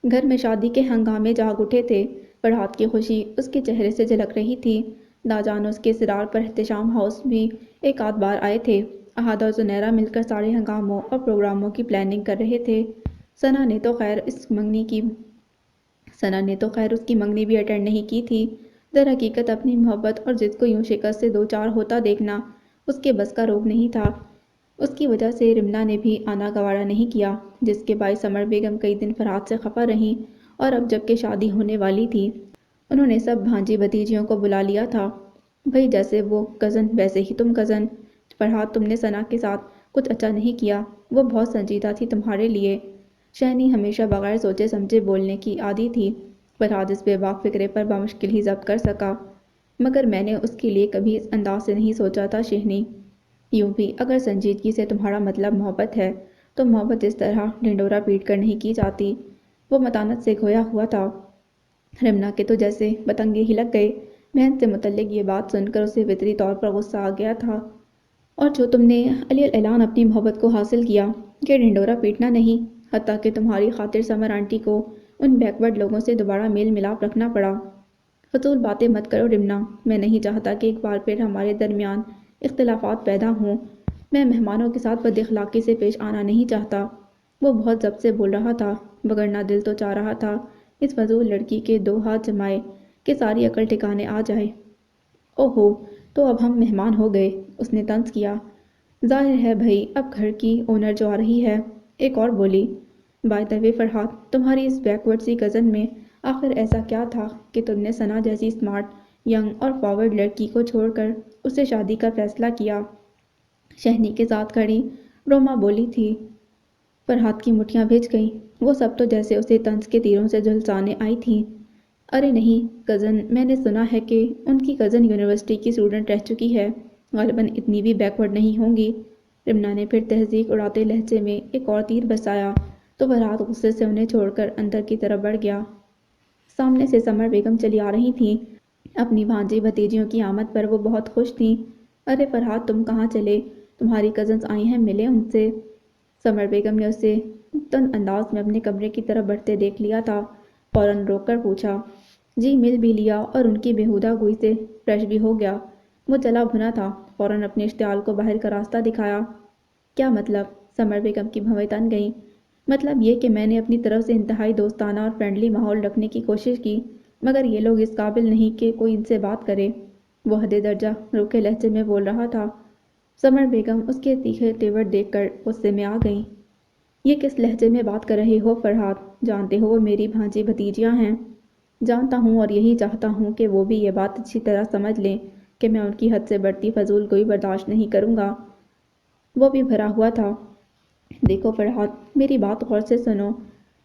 گھر میں شادی کے ہنگامے جاگ اٹھے تھے، فرحات کی خوشی اس کے چہرے سے جھلک رہی تھی۔ داجان اس کے اصرار پر احتشام ہاؤس بھی ایک آدھ بار آئے تھے۔ احد اور زنیرہ مل کر سارے ہنگاموں اور پروگراموں کی پلاننگ کر رہے تھے۔ ثنا نے تو خیر اس کی منگنی بھی اٹینڈ نہیں کی تھی۔ در حقیقت اپنی محبت اور ضد کو یوں شکست سے دو چار ہوتا دیکھنا اس کے بس کا روگ نہیں تھا۔ اس کی وجہ سے رمنا نے بھی آنا گوارا نہیں کیا، جس کے باعث سمر بیگم کئی دن فرحات سے خفا رہیں، اور اب جب کہ شادی ہونے والی تھی انہوں نے سب بھانجی بھتیجیوں کو بلا لیا تھا۔ بھئی جیسے وہ کزن ویسے ہی تم کزن۔ فرحات تم نے ثنا کے ساتھ کچھ اچھا نہیں کیا، وہ بہت سنجیدہ تھی تمہارے لیے۔ شہنی ہمیشہ بغیر سوچے سمجھے بولنے کی عادی تھی۔ فرحات اس بے باک فکرے پر بامشکل ہی ضبط کر سکا۔ مگر میں نے اس کے لیے کبھی اس انداز سے نہیں سوچا تھا شہنی۔ یوں بھی اگر سنجیدگی سے تمہارا مطلب محبت ہے تو محبت اس طرح ڈھنڈورا پیٹ کر نہیں کی جاتی۔ وہ متانت سے کھویا ہوا تھا۔ رمنا کے تو جیسے پتنگے ہی لگ گئے۔ بہن سے متعلق یہ بات سن کر اسے فطری طور پر غصہ آ گیا تھا۔ اور جو تم نے علی الاعلان اپنی محبت کو حاصل کیا، یہ ڈھنڈورا پیٹنا نہیں، حتیٰ کہ تمہاری خاطر سمر آنٹی کو ان بیکورڈ لوگوں سے دوبارہ میل ملاپ رکھنا پڑا۔ فضول باتیں مت کرو رمنا، میں نہیں چاہتا کہ ایک بار پھر ہمارے درمیان اختلافات پیدا ہوں۔ میں مہمانوں کے ساتھ بد اخلاقی سے پیش آنا نہیں چاہتا۔ وہ بہت ضبط سے بول رہا تھا، وگرنہ دل تو چاہ رہا تھا اس فضول لڑکی کے دو ہاتھ جمائے کہ ساری عقل ٹھکانے آ جائے۔ اوہو، تو اب ہم مہمان ہو گئے، اس نے طنز کیا۔ ظاہر ہے بھئی اب گھر کی اونر جو آ رہی ہے۔ ایک اور بولی، بائی دا وے فرحات، تمہاری اس بیکورڈ سی کزن میں آخر ایسا کیا تھا کہ تم نے ثنا جیسی اسمارٹ، ینگ اور فارورڈ لڑکی کو چھوڑ کر اس سے شادی کا فیصلہ کیا؟ شہنی کے ساتھ کھڑی روما بولی تھی۔ فرحات کی مٹھیاں بھیج گئیں۔ وہ سب تو جیسے اسے طنز کے تیروں سے جھلسانے آئی تھیں۔ ارے نہیں کزن، میں نے سنا ہے کہ ان کی کزن یونیورسٹی کی اسٹوڈنٹ رہ چکی ہے، غالباً اتنی بھی بیکورڈ نہیں ہوں گی۔ رمنا نے پھر تہذیب اڑاتے لہجے میں ایک اور تیر برسایا تو فرحات غصے سے انہیں چھوڑ کر اندر کی طرف بڑھ گیا۔ سامنے سے سمر بیگم چلی آ رہی تھیں۔ اپنی بھانجی بھتیجیوں کی آمد پر وہ بہت خوش تھیں۔ ارے فرحات تم کہاں چلے؟ تمہاری کزنز آئی ہیں، ملے ان سے۔ سمر بیگم نے اسے تند انداز میں اپنے کمرے کی طرف بڑھتے دیکھ لیا تھا، فوراً روک کر پوچھا۔ جی مل بھی لیا اور ان کی بےہودہ گوئی سے فریش بھی ہو گیا۔ وہ جلا بھنا تھا، فوراً اپنے اشتعال کو باہر کا راستہ دکھایا۔ کیا مطلب؟ سمر بیگم کی بھویں تن گئیں۔ مطلب یہ کہ میں نے اپنی طرف سے انتہائی دوستانہ اور فرینڈلی ماحول رکھنے کی کوشش کی، مگر یہ لوگ اس قابل نہیں کہ کوئی ان سے بات کرے۔ وہ حد درجہ روکھے لہجے میں بول رہا تھا۔ سمر بیگم اس کے تیکھے تیور دیکھ کر غصے میں آ گئیں۔ یہ کس لہجے میں بات کر رہے ہو فرحات؟ جانتے ہو وہ میری بھانجی بھتیجیاں ہیں۔ جانتا ہوں، اور یہی چاہتا ہوں کہ وہ بھی یہ بات اچھی طرح سمجھ لیں کہ میں ان کی حد سے بڑھتی فضول گوئی برداشت نہیں کروں گا۔ وہ بھی بھرا ہوا تھا۔ دیکھو فرحات، میری بات غور سے سنو۔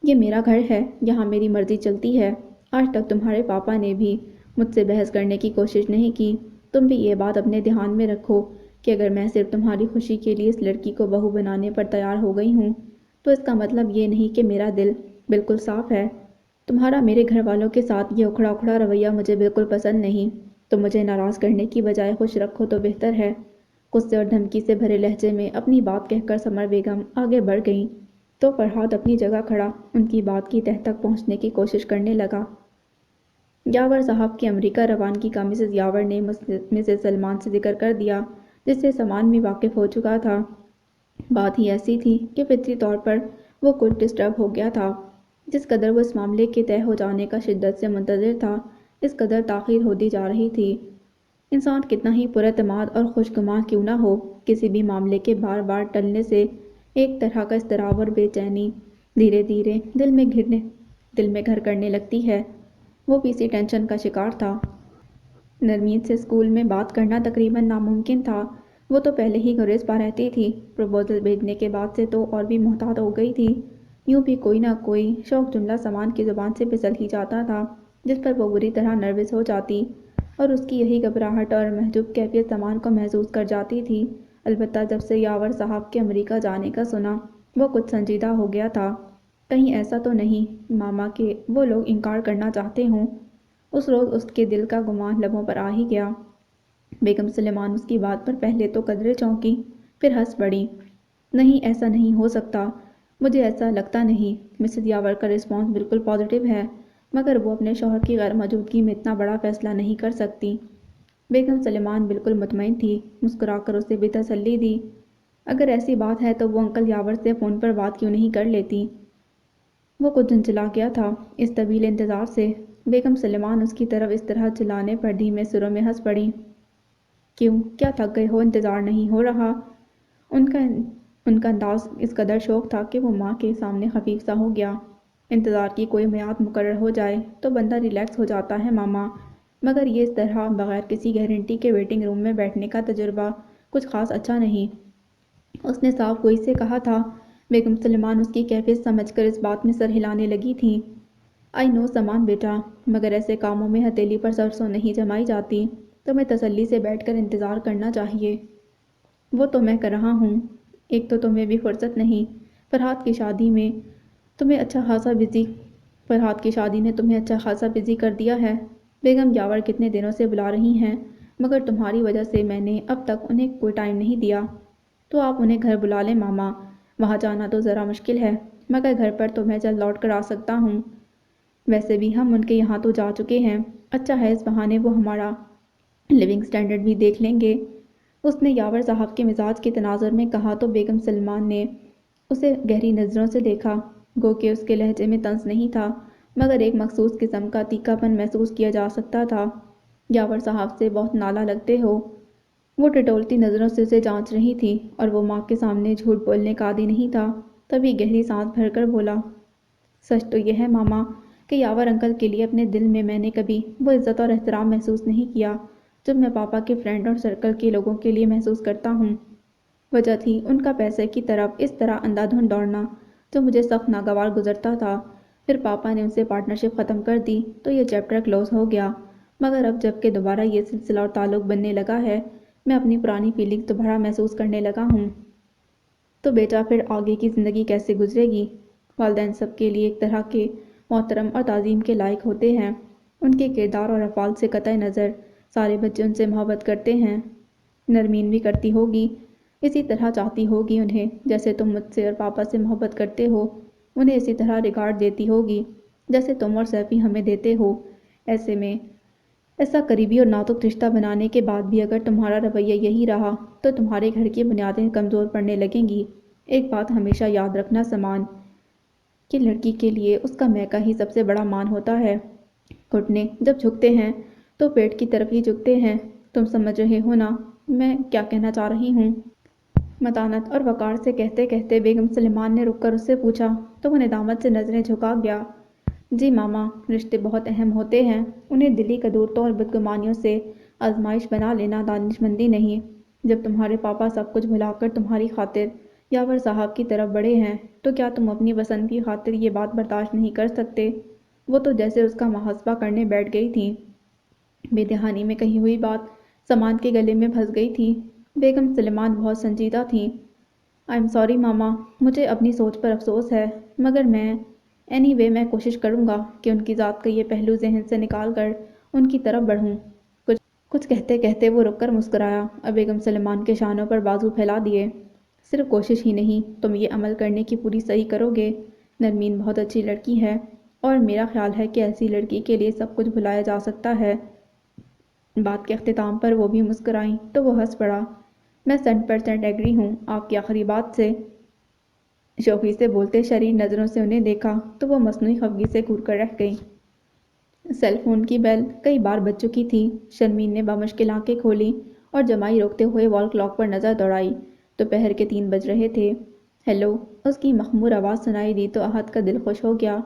یہ میرا گھر ہے، یہاں میری مرضی چلتی ہے۔ آج تک تمہارے پاپا نے بھی مجھ سے بحث کرنے کی کوشش نہیں کی۔ تم بھی یہ بات اپنے دھیان میں رکھو کہ اگر میں صرف تمہاری خوشی کے لیے اس لڑکی کو بہو بنانے پر تیار ہو گئی ہوں تو اس کا مطلب یہ نہیں کہ میرا دل بالکل صاف ہے۔ تمہارا میرے گھر والوں کے ساتھ یہ اکھڑا اکھڑا رویہ مجھے بالکل پسند نہیں۔ تم مجھے ناراض کرنے کی بجائے خوش رکھو تو بہتر ہے۔ غصے اور دھمکی سے بھرے لہجے میں اپنی بات کہہ کر سمر بیگم آگے بڑھ گئیں تو فرحات اپنی جگہ کھڑا ان کی بات کی تہہ تک پہنچنے کی کوشش کرنے لگا۔ یاور صاحب کی امریکہ روانگی کا مسز یاور نے مسز سلمان سے ذکر کر دیا، جس سے سامان بھی واقف ہو چکا تھا۔ بات ہی ایسی تھی کہ فطری طور پر وہ کچھ ڈسٹرب ہو گیا تھا۔ جس قدر وہ اس معاملے کے طے ہو جانے کا شدت سے منتظر تھا، اس قدر تاخیر ہوتی جا رہی تھی۔ انسان کتنا ہی پراعتماد اور خوش گمان کیوں نہ ہو، کسی بھی معاملے کے بار بار ٹلنے سے ایک طرح کا اضطراب اور بے چینی دھیرے دھیرے دل میں گھر کرنے لگتی ہے۔ وہ بھی اسی ٹینشن کا شکار تھا۔ نرمین سے اسکول میں بات کرنا تقریباً ناممکن تھا۔ وہ تو پہلے ہی گریز پا رہتی تھی، پروپوزل بھیجنے کے بعد سے تو اور بھی محتاط ہو گئی تھی۔ یوں بھی کوئی نہ کوئی شوق جملہ سامان کی زبان سے پھسل ہی جاتا تھا، جس پر وہ بری طرح نروس ہو جاتی اور اس کی یہی گھبراہٹ اور محجوب کیفیت سامان کو محسوس کر جاتی تھی۔ البتہ جب سے یاور صاحب کے امریکہ جانے کا سنا، وہ کچھ سنجیدہ ہو گیا تھا۔ کہیں ایسا تو نہیں ماما کہ وہ لوگ انکار کرنا چاہتے ہوں؟ اس روز اس کے دل کا گمان لبوں پر آ ہی گیا۔ بیگم سلیمان اس کی بات پر پہلے تو قدرے چونکی، پھر ہنس پڑی۔ نہیں، ایسا نہیں ہو سکتا، مجھے ایسا لگتا نہیں۔ مسز یاور کا رسپانس بالکل پازیٹیو ہے، مگر وہ اپنے شوہر کی غیر موجودگی میں اتنا بڑا فیصلہ نہیں کر سکتی۔ بیگم سلیمان بالکل مطمئن تھی، مسکرا کر اسے بھی تسلی دی۔ اگر ایسی بات ہے تو وہ انکل یاور سے فون پر بات کیوں نہیں کر لیتی؟ وہ کچھ جھنجھلا گیا تھا اس طویل انتظار سے۔ بیگم سلیمان اس کی طرف اس طرح چلانے پر دھیمے سروں میں ہنس پڑی۔ کیوں، کیا تھک گئے ہو؟ انتظار نہیں ہو رہا؟ ان کا انداز اس قدر شوق تھا کہ وہ ماں کے سامنے خفیف سا ہو گیا۔ انتظار کی کوئی میعاد مقرر ہو جائے تو بندہ ریلیکس ہو جاتا ہے ماما، مگر یہ اس طرح بغیر کسی گارنٹی کے ویٹنگ روم میں بیٹھنے کا تجربہ کچھ خاص اچھا نہیں۔ اس نے صاف گوئی سے کہا تھا۔ بیگم سلیمان اس کی کیفیت سمجھ کر اس بات میں سر ہلانے لگی تھی۔ آئی نو سامان بیٹا، مگر ایسے کاموں میں ہتھیلی پر سرسوں نہیں جمائی جاتی، تمہیں تسلی سے بیٹھ کر انتظار کرنا چاہیے۔ وہ تو میں کر رہا ہوں۔ ایک تو تمہیں بھی فرصت نہیں، فرحات کی شادی نے تمہیں اچھا خاصا بزی کر دیا ہے۔ بیگم یاور کتنے دنوں سے بلا رہی ہیں، مگر تمہاری وجہ سے میں نے اب تک انہیں کوئی ٹائم نہیں دیا۔ تو آپ انہیں گھر بلا لیں ماما، وہاں جانا تو ذرا مشکل ہے، مگر گھر پر تو میں جلد لوٹ کر آ سکتا ہوں۔ ویسے بھی ہم ان کے یہاں تو جا چکے ہیں، اچھا ہے اس بہانے وہ ہمارا لیونگ سٹینڈرڈ بھی دیکھ لیں گے۔ اس نے یاور صاحب کے مزاج کے تناظر میں کہا تو بیگم سلیمان نے اسے گہری نظروں سے دیکھا، گو کہ اس کے لہجے میں طنز نہیں تھا، مگر ایک مخصوص قسم کا تیکھا پن محسوس کیا جا سکتا تھا۔ یاور صاحب سے بہت نالا لگتے ہو؟ وہ ٹٹولتی نظروں سے اسے جانچ رہی تھی، اور وہ ماں کے سامنے جھوٹ بولنے کا عادی نہیں تھا۔ تبھی گہری سانس بھر کر بولا، سچ تو یہ ہے ماما کہ یاور انکل کے لیے اپنے دل میں نے کبھی وہ عزت اور احترام محسوس نہیں کیا جو میں پاپا کے فرینڈ اور سرکل کے لوگوں کے لیے محسوس کرتا ہوں۔ وجہ تھی ان کا پیسے کی طرف اس طرح اندھا دھند دوڑنا، جو مجھے سخت ناگوار گزرتا تھا۔ پھر پاپا نے ان سے پارٹنرشپ ختم کر دی تو یہ چیپٹر کلوز ہو گیا، مگر اب جب کہ دوبارہ یہ سلسلہ اور تعلق بننے لگا ہے، میں اپنی پرانی فیلنگز دوبارہ محسوس کرنے لگا ہوں۔ تو بیٹا پھر آگے کی زندگی کیسے گزرے گی؟ والدین سب کے لیے ایک طرح کے محترم اور تعظیم کے لائق ہوتے ہیں، ان کے کردار اور افعال سے قطع نظر سارے بچے ان سے محبت کرتے ہیں۔ نرمین بھی کرتی ہوگی، اسی طرح چاہتی ہوگی انہیں، جیسے تم مجھ سے اور پاپا سے محبت کرتے ہو، انہیں اسی طرح ریگارڈ دیتی ہوگی جیسے تم اور سیفی ہمیں دیتے ہو۔ ایسا قریبی اور نازک رشتہ بنانے کے بعد بھی اگر تمہارا رویہ یہی رہا تو تمہارے گھر کی بنیادیں کمزور پڑنے لگیں گی۔ ایک بات ہمیشہ یاد رکھنا سامان، کہ لڑکی کے لیے اس کا میکہ ہی سب سے بڑا مان ہوتا ہے۔ گھٹنے جب جھکتے ہیں تو پیٹ کی طرف ہی جھکتے ہیں۔ تم سمجھ رہے ہو نا میں کیا کہنا چاہ رہی ہوں؟ متانت اور وقار سے کہتے کہتے بیگم سلیمان نے رک کر اس سے پوچھا تو وہ ندامت سے نظریں جھکا گیا۔ جی ماما، رشتے بہت اہم ہوتے ہیں، انہیں دلی قدورتوں اور بدگمانیوں سے آزمائش بنا لینا دانشمندی نہیں۔ جب تمہارے پاپا سب کچھ بھلا کر تمہاری خاطر یاور صاحب کی طرف بڑھے ہیں تو کیا تم اپنی پسند کی خاطر یہ بات برداشت نہیں کر سکتے؟ وہ تو جیسے اس کا محاسبہ کرنے بیٹھ گئی تھی۔ بے دہانی میں کہی ہوئی بات سامان کے گلے میں پھنس گئی تھی۔ بیگم سلیمان بہت سنجیدہ تھیں۔ آئی ایم سوری ماما، مجھے اپنی سوچ پر افسوس ہے، مگر میں کوشش کروں گا کہ ان کی ذات کا یہ پہلو ذہن سے نکال کر ان کی طرف بڑھوں۔ کچھ کہتے کہتے وہ رک کر مسکرایا اور بیگم سلیمان کے شانوں پر بازو پھیلا دیے۔ صرف کوشش ہی نہیں، تم یہ عمل کرنے کی پوری صحیح کرو گے۔ نرمین بہت اچھی لڑکی ہے، اور میرا خیال ہے کہ ایسی لڑکی کے لیے سب کچھ بھلایا جا سکتا ہے۔ بات کے اختتام پر وہ بھی مسکرائیں تو وہ ہنس پڑا۔ میں 100% ایگری ہوں آپ کی آخری بات سے۔ شوخی سے بولتے شریر نظروں سے انہیں دیکھا تو وہ مصنوعی خفگی سے گھور کر رہ گئی۔ سیل فون کی بیل کئی بار بج چکی تھی۔ شرمین نے بامشکل آنکھیں کھولیں اور جمائی روکتے ہوئے وال کلاک پر نظر دوڑائی۔ دوپہر کے 3 بج رہے تھے۔ ہیلو، اس کی مخمور آواز سنائی دی تو احد کا دل خوش ہو گیا۔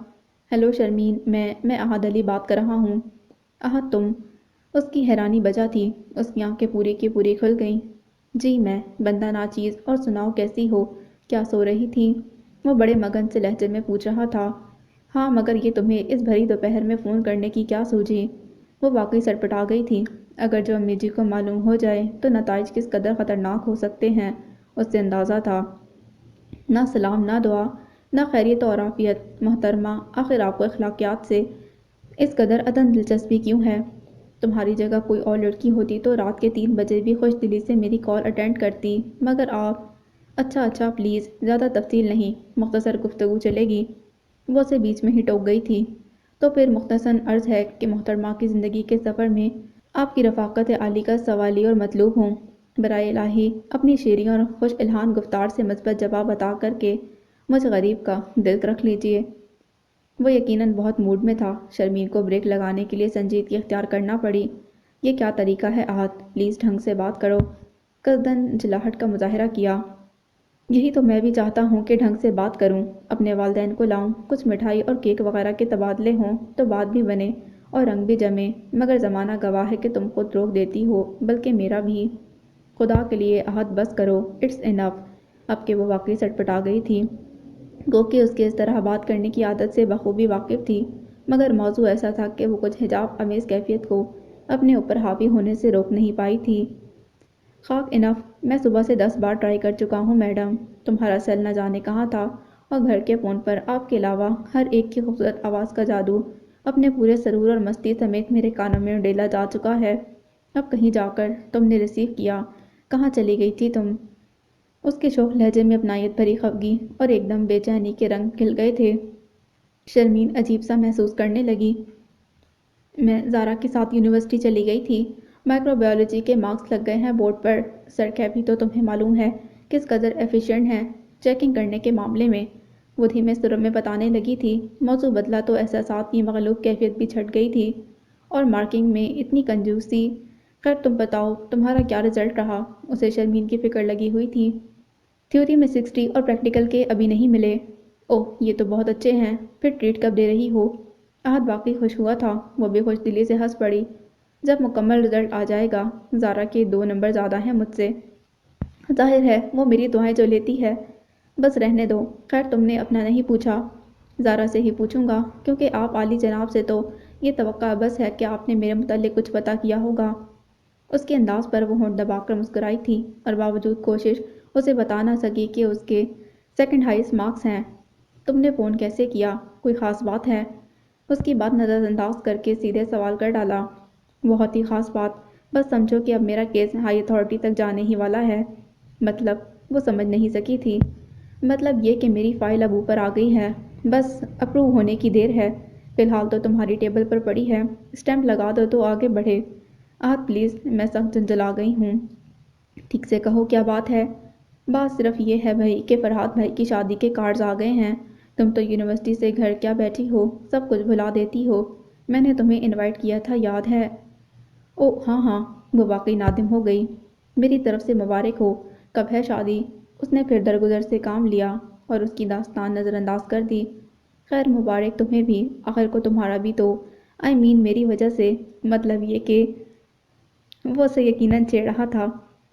ہیلو شرمین، میں احد علی بات کر رہا ہوں۔ احد تم؟ اس کی حیرانی بجا تھی، اس کی آنکھیں پوری کی پوری کھل گئیں۔ جی میں، بندہ ناچیز، اور سناؤ کیسی ہو، کیا سو رہی تھی؟ وہ بڑے مگن سے لہجے میں پوچھ رہا تھا۔ ہاں، مگر یہ تمہیں اس بھری دوپہر میں فون کرنے کی کیا سوجھی؟ وہ واقعی سٹپٹا گئی تھی۔ اگر جو امی جی کو معلوم ہو جائے تو نتائج کس قدر خطرناک ہو سکتے ہیں اس سے اندازہ تھا۔ نہ سلام، نہ دعا، نہ خیریت اور عافیت۔ محترمہ، آخر آپ کو اخلاقیات سے اس قدر عدم دلچسپی کیوں ہے؟ تمہاری جگہ کوئی اور لڑکی ہوتی تو رات کے 3 بجے بھی خوش دلی سے میری کال اٹینڈ کرتی، مگر آپ… اچھا پلیز، زیادہ تفصیل نہیں، مختصر گفتگو چلے گی؟ وہ اسے بیچ میں ہی ٹوک گئی تھی۔ تو پھر مختصراً عرض ہے کہ محترمہ کی زندگی کے سفر میں آپ کی رفاقت عالی کا سوالی اور مطلوب ہوں۔ برائے الہی اپنی شیریں اور خوش الحان گفتار سے مثبت جواب عطا کر کے مجھ غریب کا دل رکھ لیجئے۔ وہ یقیناً بہت موڈ میں تھا۔ شرمین کو بریک لگانے کے لیے سنجیدگی اختیار کرنا پڑی۔ یہ کیا طریقہ ہے احد، پلیز ڈھنگ سے بات کرو۔ قصداً جلاہٹ کا مظاہرہ کیا۔ یہی تو میں بھی چاہتا ہوں کہ ڈھنگ سے بات کروں، اپنے والدین کو لاؤں، کچھ مٹھائی اور کیک وغیرہ کے تبادلے ہوں تو بات بھی بنے اور رنگ بھی جمے، مگر زمانہ گواہ ہے کہ تم خود روک دیتی ہو، بلکہ میرا بھی۔ خدا کے لیے احد بس کرو، اٹس انف۔ اب کہ وہ واقعی سٹپٹا گئی تھی، گو کہ اس کے اس طرح بات کرنے کی عادت سے بخوبی واقف تھی، مگر موضوع ایسا تھا کہ وہ کچھ حجاب آمیز کیفیت کو اپنے اوپر حاوی ہونے سے روک نہیں پائی تھی۔ خاک انف، میں صبح سے 10 بار ٹرائی کر چکا ہوں میڈم۔ تمہارا سیل نہ جانے کہاں تھا، اور گھر کے فون پر آپ کے علاوہ ہر ایک کی خوبصورت آواز کا جادو اپنے پورے سرور اور مستی سمیت میرے کانوں میں ڈیلا جا چکا ہے۔ اب کہیں جا کر تم نے ریسیو کیا، کہاں چلی گئی تھی تم؟ اس کے شوخ لہجے میں اپنائیت بھری خفگی اور ایک دم بے چینی کے رنگ کھل گئے تھے۔ شرمین عجیب سا محسوس کرنے لگی۔ میں زارا کے ساتھ یونیورسٹی چلی گئی تھی، مائکرو بایولوجی کے مارکس لگ گئے ہیں بورڈ پر۔ سر کیفی تو تمہیں معلوم ہے کس قدر ایفیشینٹ ہیں چیکنگ کرنے کے معاملے میں، وہ دھیمے سروں میں بتانے لگی تھی۔ موضوع بدلا تو احساسات کی مغلوب کیفیت بھی چھٹ گئی تھی، اور مارکنگ میں اتنی کنجوسی۔ خیر تم بتاؤ تمہارا کیا رزلٹ رہا؟ اسے شرمین کی فکر لگی ہوئی تھی۔ تھیوری میں 60 اور پریکٹیکل کے ابھی نہیں ملے۔ اوہ یہ تو بہت اچھے ہیں، پھر ٹریٹ کب دے رہی ہو؟ احد واقعی خوش ہوا تھا، وہ بھی خوش دلی سے ہنس پڑی۔ جب مکمل رزلٹ آ جائے گا، زارا کے 2 نمبر زیادہ ہیں مجھ سے۔ ظاہر ہے وہ میری دعائیں جو لیتی ہے۔ بس رہنے دو، خیر تم نے اپنا نہیں پوچھا، زارا سے ہی پوچھوں گا، کیونکہ آپ عالی جناب سے تو یہ توقع بس ہے کہ آپ نے میرے متعلق کچھ پتہ کیا ہوگا۔ اس کے انداز پر وہ ہونٹ دبا کر مسکرائی تھی، اور باوجود کوشش اسے بتا نہ سکی کہ اس کے سیکنڈ ہائیسٹ مارکس ہیں۔ تم نے فون کیسے کیا؟ کوئی خاص بات ہے؟ اس کی بات نظر انداز کر کے سیدھے سوال کر ڈالا۔ بہت ہی خاص بات، بس سمجھو کہ اب میرا کیس ہائی اتھارٹی تک جانے ہی والا ہے۔ مطلب؟ وہ سمجھ نہیں سکی تھی۔ مطلب یہ کہ میری فائل اب اوپر آ گئی ہے، بس اپروو ہونے کی دیر ہے۔ فی الحال تو تمہاری ٹیبل پر پڑی ہے، اسٹیمپ لگا دو تو آگے بڑھے۔ احد پلیز، میں سخت جھنجھلا گئی ہوں۔ ٹھیک سے کہو کیا بات ہے؟ بات صرف یہ ہے بھائی کہ فرحات بھائی کی شادی کے کارڈز آ گئے ہیں۔ تم تو یونیورسٹی سے گھر کیا بیٹھی ہو، سب کچھ بھلا دیتی ہو۔ میں نے تمہیں انوائٹ کیا تھا، یاد ہے؟ او ہاں، وہ واقعی نادم ہو گئی۔ میری طرف سے مبارک ہو۔ کب ہے شادی؟ اس نے پھر درگزر سے کام لیا اور اس کی داستان نظر انداز کر دی۔ خیر مبارک تمہیں بھی، آخر کو تمہارا بھی تو، میری وجہ سے، مطلب یہ کہ… وہ اسے یقیناً چھیڑ رہا تھا۔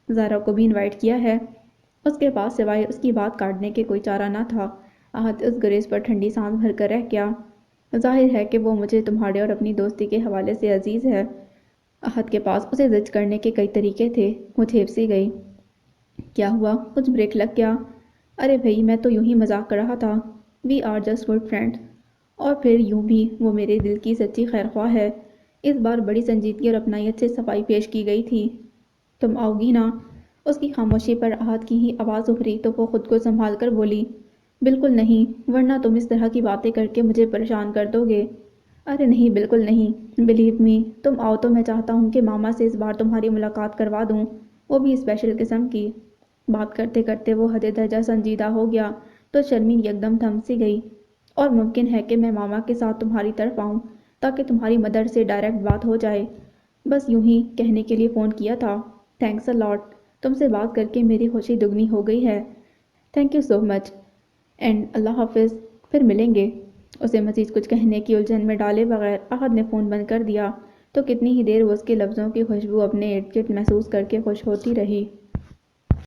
زارا کو بھی انوائٹ کیا ہے؟ اس کے پاس سوائے اس کی بات کاٹنے کے کوئی چارہ نہ تھا۔ احد اس گریز پر ٹھنڈی سانس بھر کر رہ گیا۔ ظاہر ہے کہ وہ مجھے تمہارے اور اپنی دوستی کے حوالے سے عزیز ہے۔ احد کے پاس اسے زج کرنے کے کئی طریقے تھے، وہ جھیپ سی گئی۔ کیا ہوا، کچھ بریک لگ گیا؟ ارے بھئی میں تو یوں ہی مذاق کر رہا تھا، we are just good friends. اور پھر یوں بھی وہ میرے دل کی سچی خیرخواہ ہے۔ اس بار بڑی سنجیدگی اور اپنائیت سے صفائی پیش کی گئی تھی۔ تم آؤ گی نا؟ اس کی خاموشی پر احد کی ہی آواز ابھری تو وہ خود کو سنبھال کر بولی، بالکل نہیں، ورنہ تم اس طرح کی باتیں کر کے مجھے پریشان کر دو گے۔ ارے نہیں، بالکل نہیں، بلیو می، تم آؤ تو میں چاہتا ہوں کہ ماما سے اس بار تمہاری ملاقات کروا دوں، وہ بھی اسپیشل قسم کی۔ بات کرتے کرتے وہ حد درجہ سنجیدہ ہو گیا تو شرمین یکدم تھم سی گئی۔ اور ممکن ہے کہ میں ماما کے ساتھ تمہاری طرف آؤں تاکہ تمہاری مدر سے ڈائریکٹ بات ہو جائے، بس یوں ہی کہنے کے لیے فون کیا تھا۔ تھینکس اے لاٹ، تم سے بات کر کے میری خوشی دگنی ہو گئی ہے۔ Thank you so much, and اللہ حافظ، پھر ملیں گے۔ اسے مزید کچھ کہنے کی الجھن میں ڈالے بغیر احد نے فون بند کر دیا تو کتنی ہی دیر وہ اس کے لفظوں کی خوشبو اپنے ارد گرد محسوس کر کے خوش ہوتی رہی۔